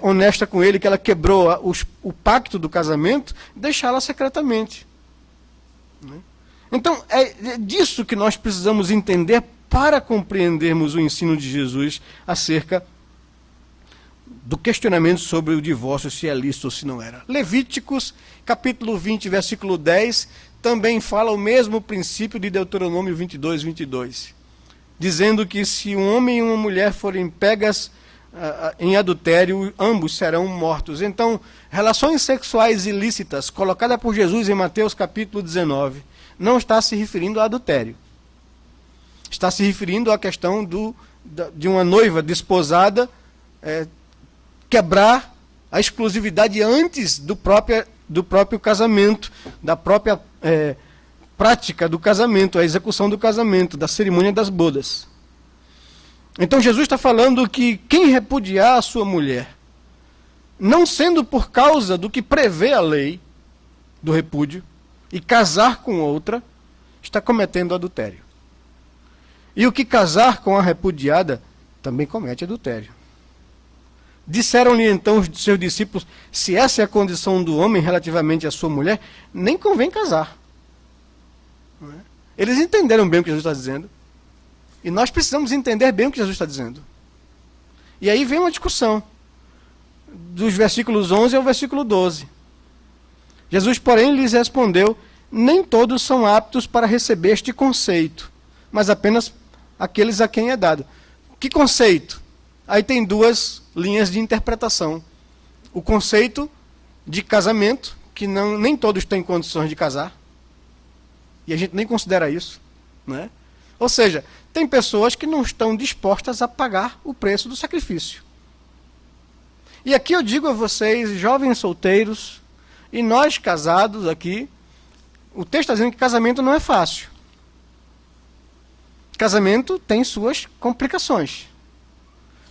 honesta com ele, que ela quebrou o pacto do casamento, deixá-la secretamente. Então, é disso que nós precisamos entender para compreendermos o ensino de Jesus acerca do questionamento sobre o divórcio, se é lícito ou se não era. Levíticos, capítulo 20, versículo 10, também fala o mesmo princípio de Deuteronômio 22, 22. Dizendo que se um homem e uma mulher forem pegas em adultério, ambos serão mortos. Então, relações sexuais ilícitas, colocada por Jesus em Mateus capítulo 19, não está se referindo a adultério. Está se referindo à questão de uma noiva desposada quebrar a exclusividade antes do próprio casamento, da própria prática do casamento, a execução do casamento, da cerimônia das bodas. Então Jesus está falando que quem repudiar a sua mulher, não sendo por causa do que prevê a lei do repúdio, e casar com outra, está cometendo adultério. E o que casar com a repudiada, também comete adultério. Disseram-lhe então os seus discípulos: se essa é a condição do homem relativamente à sua mulher, nem convém casar. Eles entenderam bem o que Jesus está dizendo. E nós precisamos entender bem o que Jesus está dizendo. E aí vem uma discussão, dos versículos 11 ao versículo 12. Jesus, porém, lhes respondeu: nem todos são aptos para receber este conceito, mas apenas aqueles a quem é dado. Que conceito? Aí tem duas linhas de interpretação. O conceito de casamento, que nem todos têm condições de casar, e a gente nem considera isso, né? Ou seja, tem pessoas que não estão dispostas a pagar o preço do sacrifício. E aqui eu digo a vocês, jovens solteiros, e nós casados aqui, o texto está dizendo que casamento não é fácil. Casamento tem suas complicações.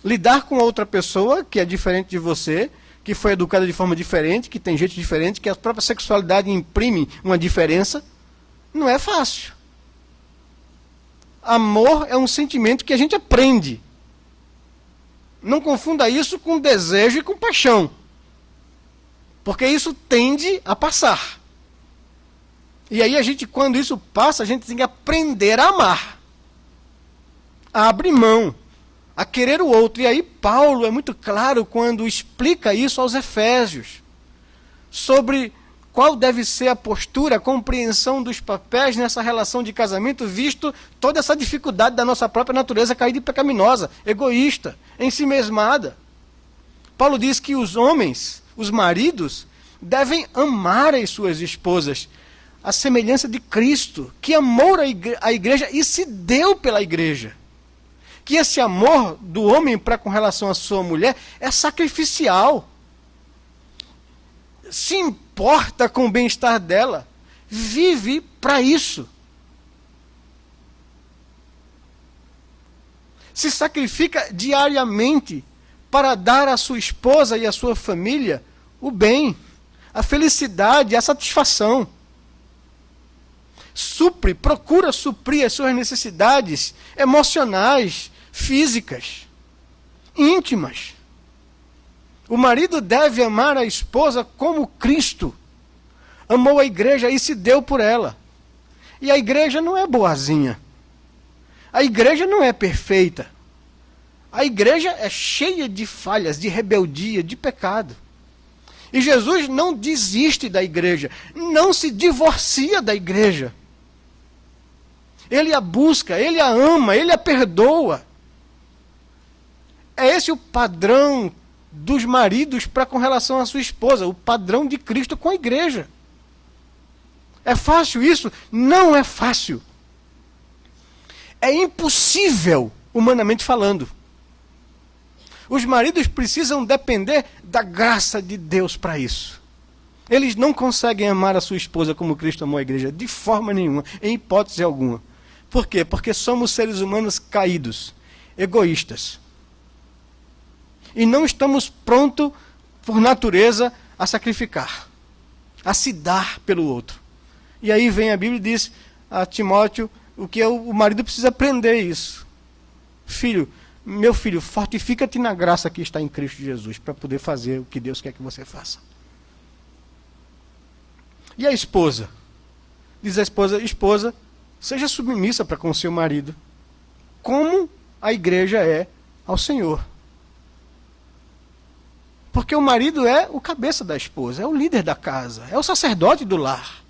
Lidar com outra pessoa que é diferente de você, que foi educada de forma diferente, que tem jeito diferente, que a própria sexualidade imprime uma diferença, não é fácil. Amor é um sentimento que a gente aprende. Não confunda isso com desejo e com paixão. Porque isso tende a passar. E aí quando isso passa, a gente tem que aprender a amar. A abrir mão. A querer o outro. E aí Paulo é muito claro quando explica isso aos Efésios. Sobre qual deve ser a postura, a compreensão dos papéis nessa relação de casamento, visto toda essa dificuldade da nossa própria natureza caída e pecaminosa, egoísta, ensimesmada. Paulo diz que os homens, os maridos, devem amar as suas esposas, a semelhança de Cristo, que amou a igreja e se deu pela igreja. Que esse amor do homem para com relação à sua mulher é sacrificial. Se importa com o bem-estar dela, vive para isso. Se sacrifica diariamente para dar à sua esposa e à sua família o bem, a felicidade, a satisfação. Procura suprir as suas necessidades emocionais, físicas, íntimas. O marido deve amar a esposa como Cristo amou a igreja e se deu por ela. E a igreja não é boazinha. A igreja não é perfeita. A igreja é cheia de falhas, de rebeldia, de pecado. E Jesus não desiste da igreja, não se divorcia da igreja. Ele a busca, ele a ama, ele a perdoa. É esse o padrão dos maridos para com relação à sua esposa, o padrão de Cristo com a igreja. É fácil isso? Não é fácil. É impossível, humanamente falando. Os maridos precisam depender da graça de Deus para isso. Eles não conseguem amar a sua esposa como Cristo amou a igreja, de forma nenhuma, em hipótese alguma. Por quê? Porque somos seres humanos caídos, egoístas. E não estamos prontos, por natureza, a sacrificar, a se dar pelo outro. E aí vem a Bíblia e diz a Timóteo o que o marido precisa aprender isso. Filho, meu filho, fortifica-te na graça que está em Cristo Jesus, para poder fazer o que Deus quer que você faça. E a esposa? Diz a esposa, seja submissa para com o seu marido, como a igreja é ao Senhor. Porque o marido é o cabeça da esposa, é o líder da casa, é o sacerdote do lar.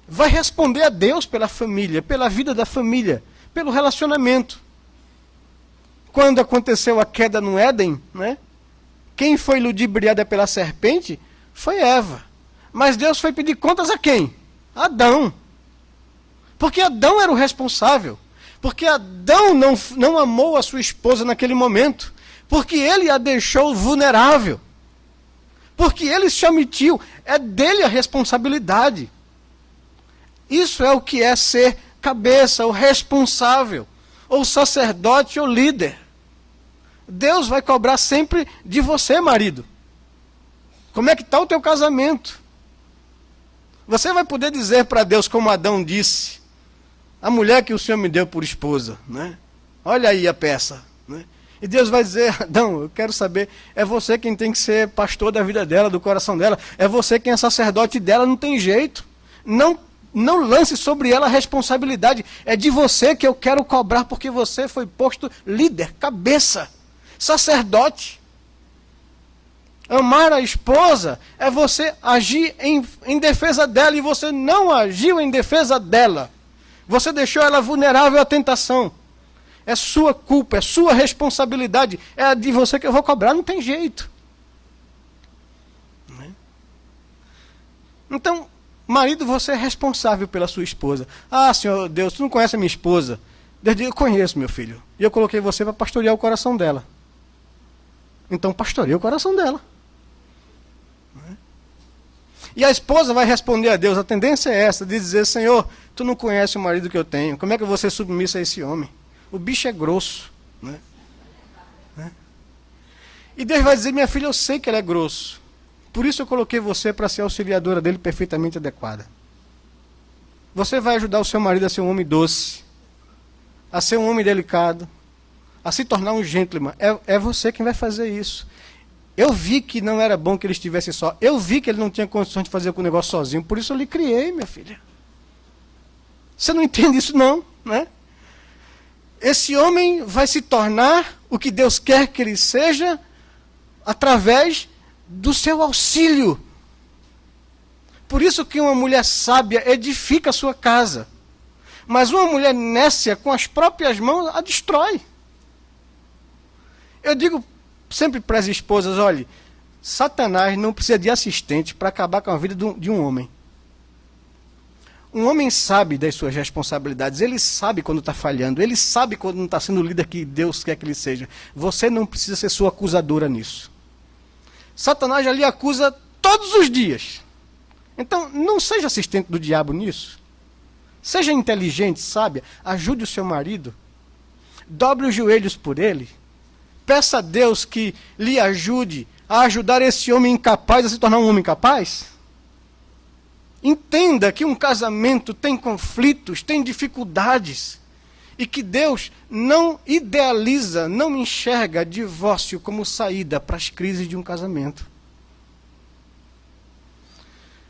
Vai responder a Deus pela família, pela vida da família, pelo relacionamento. Quando aconteceu a queda no Éden, né? Quem foi ludibriada pela serpente foi Eva. Mas Deus foi pedir contas a quem? Adão. Porque Adão era o responsável. Porque Adão não amou a sua esposa naquele momento. Porque ele a deixou vulnerável. Porque ele se omitiu. É dele a responsabilidade. Isso é o que é ser cabeça, o responsável, ou sacerdote ou líder. Deus vai cobrar sempre de você, marido. Como é que está o teu casamento? Você vai poder dizer para Deus, como Adão disse, a mulher que o Senhor me deu por esposa, né? Olha aí a peça, né? E Deus vai dizer, Adão, eu quero saber, é você quem tem que ser pastor da vida dela, do coração dela, é você quem é sacerdote dela, não tem jeito. Não não lance sobre ela a responsabilidade. É de você que eu quero cobrar, porque você foi posto líder, cabeça, sacerdote. Amar a esposa é você agir em defesa dela, e você não agiu em defesa dela. Você deixou ela vulnerável à tentação. É sua culpa, é sua responsabilidade. É de você que eu vou cobrar, não tem jeito. Então, marido, você é responsável pela sua esposa. Ah, Senhor Deus, tu não conhece a minha esposa. Eu conheço, meu filho. E eu coloquei você para pastorear o coração dela. Então, pastoreia o coração dela. E a esposa vai responder a Deus. A tendência é essa, de dizer: Senhor, tu não conhece o marido que eu tenho. Como é que eu vou ser submissa a esse homem? O bicho é grosso. Né? E Deus vai dizer: minha filha, eu sei que ele é grosso. Por isso eu coloquei você para ser auxiliadora dele perfeitamente adequada. Você vai ajudar o seu marido a ser um homem doce, a ser um homem delicado, a se tornar um gentleman. É você quem vai fazer isso. Eu vi que não era bom que ele estivesse só. Eu vi que ele não tinha condições de fazer o negócio sozinho. Por isso eu lhe criei, minha filha. Você não entende isso não, né? Esse homem vai se tornar o que Deus quer que ele seja através do seu auxílio. Por isso que uma mulher sábia edifica a sua casa. Mas uma mulher nécia, com as próprias mãos, a destrói. Eu digo sempre para as esposas: olhe, Satanás não precisa de assistente para acabar com a vida de um homem. Um homem sabe das suas responsabilidades, ele sabe quando está falhando, ele sabe quando não está sendo o líder que Deus quer que ele seja. Você não precisa ser sua acusadora nisso. Satanás já lhe acusa todos os dias. Então, não seja assistente do diabo nisso. Seja inteligente, sábia, ajude o seu marido, dobre os joelhos por ele, peça a Deus que lhe ajude a ajudar esse homem incapaz a se tornar um homem capaz. Entenda que um casamento tem conflitos, tem dificuldades, e que Deus não idealiza, não enxerga divórcio como saída para as crises de um casamento.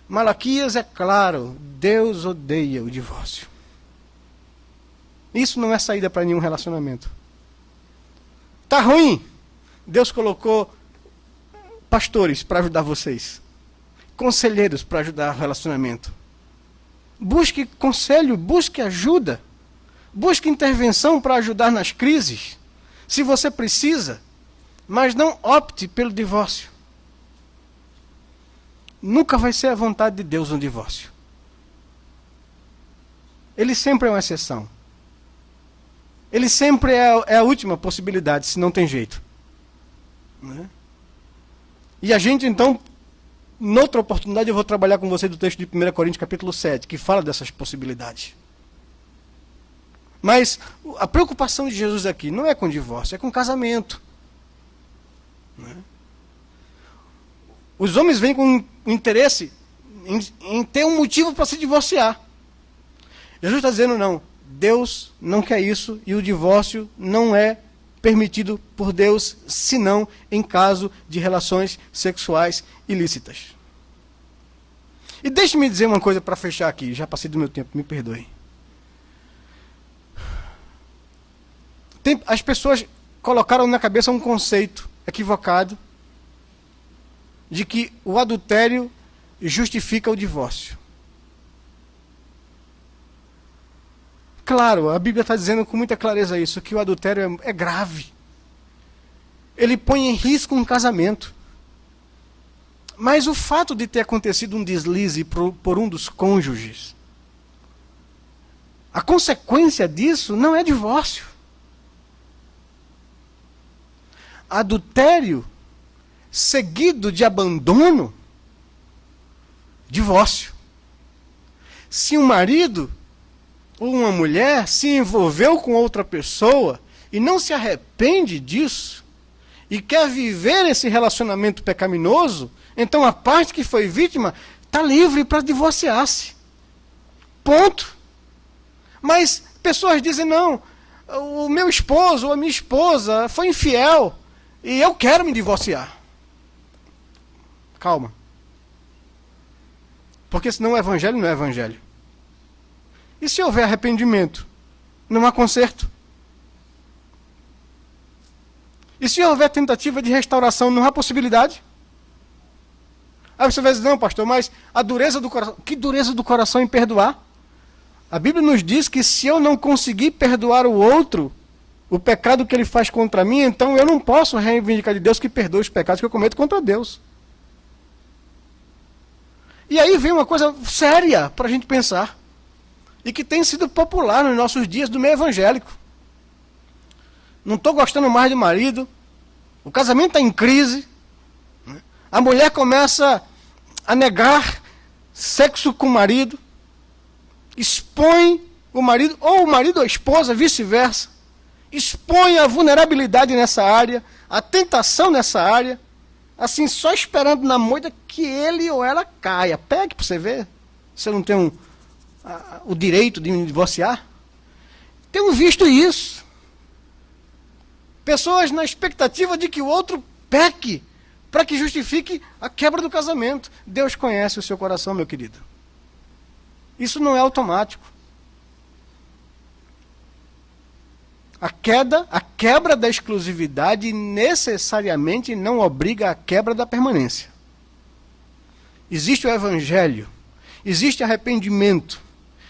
Malaquias é claro: Deus odeia o divórcio. Isso não é saída para nenhum relacionamento. Está ruim? Deus colocou pastores para ajudar vocês, conselheiros para ajudar o relacionamento. Busque conselho, busque ajuda, busque intervenção para ajudar nas crises, se você precisa, mas não opte pelo divórcio. Nunca vai ser a vontade de Deus um divórcio. Ele sempre é uma exceção. Ele sempre é a última possibilidade, se não tem jeito. Né? E a gente, então, noutra oportunidade, eu vou trabalhar com você do texto de 1 Coríntios capítulo 7, que fala dessas possibilidades. Mas a preocupação de Jesus aqui não é com o divórcio, é com o casamento. Né? Os homens vêm com interesse em ter um motivo para se divorciar. Jesus está dizendo: não, Deus não quer isso, e o divórcio não é permitido por Deus, senão em caso de relações sexuais ilícitas. E deixe-me dizer uma coisa para fechar aqui, já passei do meu tempo, me perdoe. As pessoas colocaram na cabeça um conceito equivocado de que o adultério justifica o divórcio. Claro, a Bíblia está dizendo com muita clareza isso, que o adultério é grave. Ele põe em risco um casamento. Mas o fato de ter acontecido um deslize por um dos cônjuges, a consequência disso não é divórcio. Adultério seguido de abandono, divórcio. Se um marido ou uma mulher se envolveu com outra pessoa e não se arrepende disso, e quer viver esse relacionamento pecaminoso, então a parte que foi vítima está livre para divorciar-se. Ponto. Mas pessoas dizem: não, o meu esposo ou a minha esposa foi infiel e eu quero me divorciar. Calma. Porque senão o evangelho não é evangelho. E se houver arrependimento? Não há conserto? E se houver tentativa de restauração, não há possibilidade? Aí você vai dizer, não, pastor, mas a dureza do coração... Que dureza do coração em perdoar? A Bíblia nos diz que se eu não conseguir perdoar o outro, o pecado que ele faz contra mim, então eu não posso reivindicar de Deus que perdoe os pecados que eu cometo contra Deus. E aí vem uma coisa séria para a gente pensar, e que tem sido popular nos nossos dias do meio evangélico. Não estou gostando mais do marido, o casamento está em crise, a mulher começa a negar sexo com o marido, expõe o marido, ou o marido ou a esposa, vice-versa, expõe a vulnerabilidade nessa área, a tentação nessa área, assim, só esperando na moita que ele ou ela caia. Pegue para você ver. Você não tem o direito de me divorciar? Tenho visto isso. Pessoas na expectativa de que o outro peque, para que justifique a quebra do casamento. Deus conhece o seu coração, meu querido. Isso não é automático. A quebra da exclusividade necessariamente não obriga a quebra da permanência. Existe o evangelho, existe arrependimento,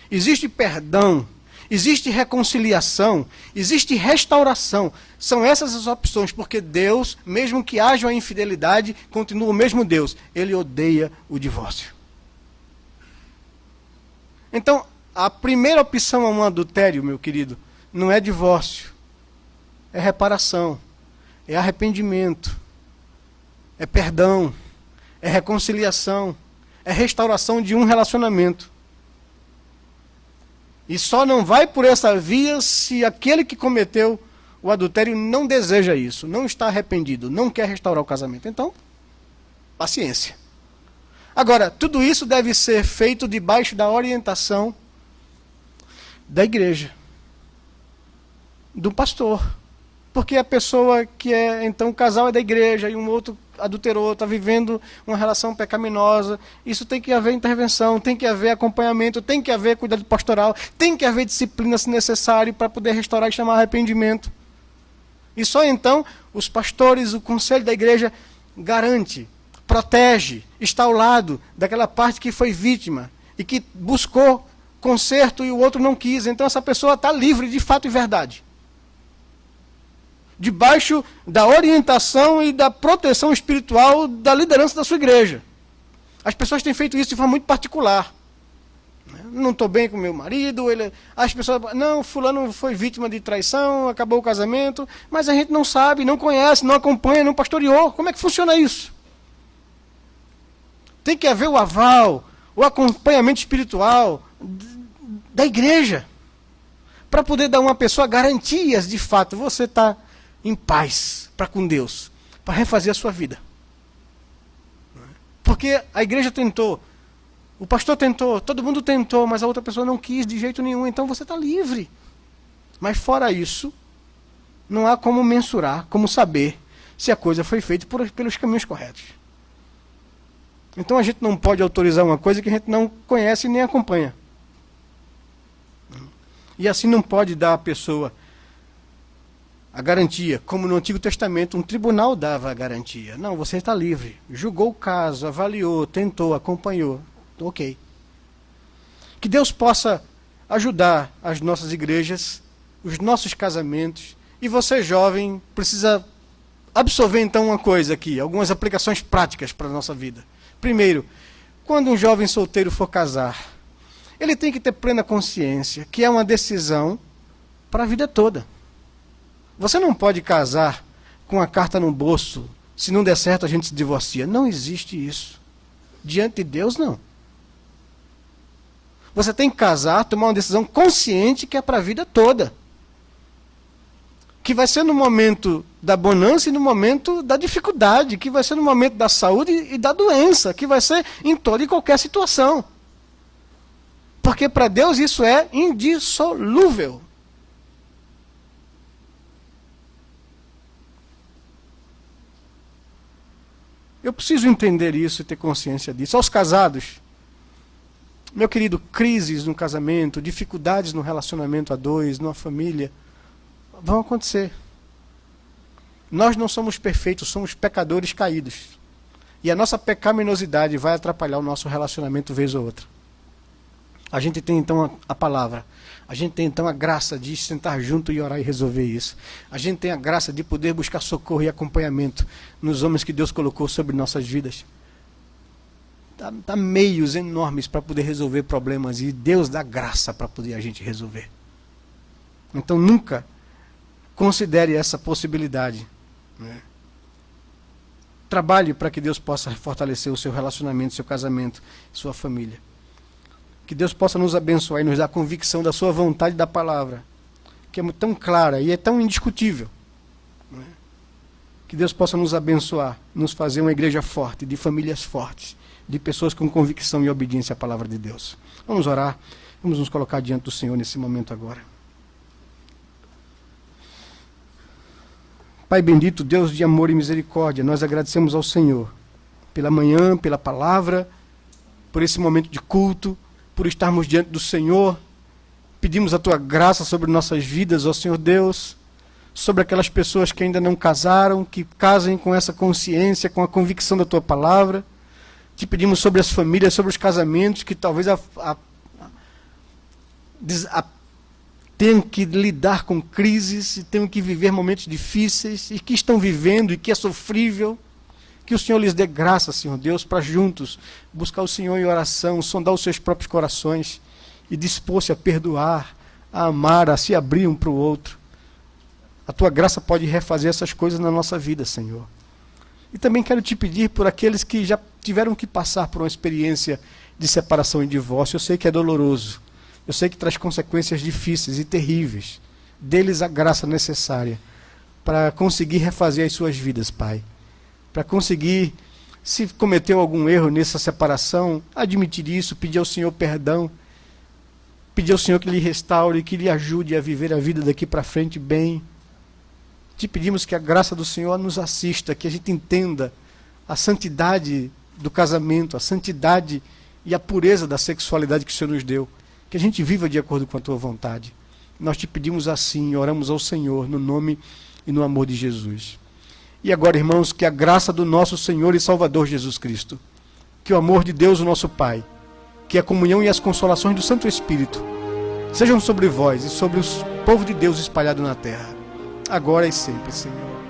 existe perdão, existe reconciliação, existe restauração. São essas as opções, porque Deus, mesmo que haja a infidelidade, continua o mesmo Deus. Ele odeia o divórcio. Então, a primeira opção a um adultério, meu querido, não é divórcio, é reparação, é arrependimento, é perdão, é reconciliação, é restauração de um relacionamento. E só não vai por essa via se aquele que cometeu o adultério não deseja isso, não está arrependido, não quer restaurar o casamento. Então, paciência. Agora, tudo isso deve ser feito debaixo da orientação da igreja, do pastor. Porque a pessoa que é, então, o casal é da igreja e um outro adulterou, está vivendo uma relação pecaminosa, isso tem que haver intervenção, tem que haver acompanhamento, tem que haver cuidado pastoral, tem que haver disciplina se necessário para poder restaurar e chamar arrependimento. E só então os pastores, o conselho da igreja garante, protege, está ao lado daquela parte que foi vítima e que buscou conserto e o outro não quis. Então essa pessoa está livre de fato e verdade, debaixo da orientação e da proteção espiritual da liderança da sua igreja. As pessoas têm feito isso de forma muito particular. Não estou bem com meu marido, as pessoas, não, fulano foi vítima de traição, acabou o casamento, mas a gente não sabe, não conhece, não acompanha, não pastoreou. Como é que funciona isso? Tem que haver o aval, o acompanhamento espiritual da igreja, para poder dar a uma pessoa garantias, de fato, você está em paz para com Deus, para refazer a sua vida. Porque a igreja tentou, o pastor tentou, todo mundo tentou, mas a outra pessoa não quis de jeito nenhum, então você está livre. Mas fora isso, não há como mensurar, como saber se a coisa foi feita pelos caminhos corretos. Então a gente não pode autorizar uma coisa que a gente não conhece nem acompanha. E assim não pode dar à pessoa a garantia, como no Antigo Testamento um tribunal dava a garantia. Não, você está livre. Julgou o caso, avaliou, tentou, acompanhou. Ok. Que Deus possa ajudar as nossas igrejas, os nossos casamentos. E você, jovem, precisa absorver então uma coisa aqui, algumas aplicações práticas para a nossa vida. Primeiro, quando um jovem solteiro for casar, ele tem que ter plena consciência que é uma decisão para a vida toda. Você não pode casar com a carta no bolso, se não der certo a gente se divorcia. Não existe isso. Diante de Deus, não. Você tem que casar, tomar uma decisão consciente que é para a vida toda. Que vai ser no momento da bonança e no momento da dificuldade, que vai ser no momento da saúde e da doença, que vai ser em toda e qualquer situação. Porque para Deus isso é indissolúvel. Eu preciso entender isso e ter consciência disso. Aos casados, Meu querido, crises no casamento, dificuldades no relacionamento a dois, numa família, vão acontecer. Nós não somos perfeitos, somos pecadores caídos. E a nossa pecaminosidade vai atrapalhar o nosso relacionamento vez ou outra. A gente tem então a palavra. A gente tem então a graça de sentar junto e orar e resolver isso. A gente tem a graça de poder buscar socorro e acompanhamento nos homens que Deus colocou sobre nossas vidas. Dá meios enormes para poder resolver problemas e Deus dá graça para poder a gente resolver. Então nunca considere essa possibilidade, né? Trabalhe para que Deus possa fortalecer o seu relacionamento, seu casamento, sua família. Que Deus possa nos abençoar e nos dar a convicção da sua vontade e da palavra, que é tão clara e é tão indiscutível, né? Que Deus possa nos abençoar, nos fazer uma igreja forte, de famílias fortes, de pessoas com convicção e obediência à palavra de Deus. Vamos orar, vamos nos colocar diante do Senhor nesse momento agora. Pai bendito, Deus de amor e misericórdia, nós agradecemos ao Senhor pela manhã, pela palavra, por esse momento de culto, por estarmos diante do Senhor. Pedimos a Tua graça sobre nossas vidas, ó Senhor Deus, sobre aquelas pessoas que ainda não casaram, que casem com essa consciência, com a convicção da Tua palavra. Te pedimos sobre as famílias, sobre os casamentos, que talvez tenham que lidar com crises, e tenham que viver momentos difíceis, e que estão vivendo, e que é sofrível. Que o Senhor lhes dê graça, Senhor Deus, para juntos buscar o Senhor em oração, sondar os seus próprios corações, e dispor-se a perdoar, a amar, a se abrir um para o outro. A Tua graça pode refazer essas coisas na nossa vida, Senhor. E também quero te pedir por aqueles que já tiveram que passar por uma experiência de separação e divórcio. Eu sei que é doloroso. Eu sei que traz consequências difíceis e terríveis. Dê-lhes a graça necessária para conseguir refazer as suas vidas, Pai. Para conseguir, se cometeu algum erro nessa separação, admitir isso, pedir ao Senhor perdão. Pedir ao Senhor que lhe restaure, que lhe ajude a viver a vida daqui para frente bem. Te pedimos que a graça do Senhor nos assista, que a gente entenda a santidade do casamento, a santidade e a pureza da sexualidade que o Senhor nos deu. Que a gente viva de acordo com a Tua vontade. Nós te pedimos assim, oramos ao Senhor, no nome e no amor de Jesus. E agora, irmãos, que a graça do nosso Senhor e Salvador Jesus Cristo, que o amor de Deus, o nosso Pai, que a comunhão e as consolações do Santo Espírito sejam sobre vós e sobre o povo de Deus espalhado na terra, agora e sempre, Senhor.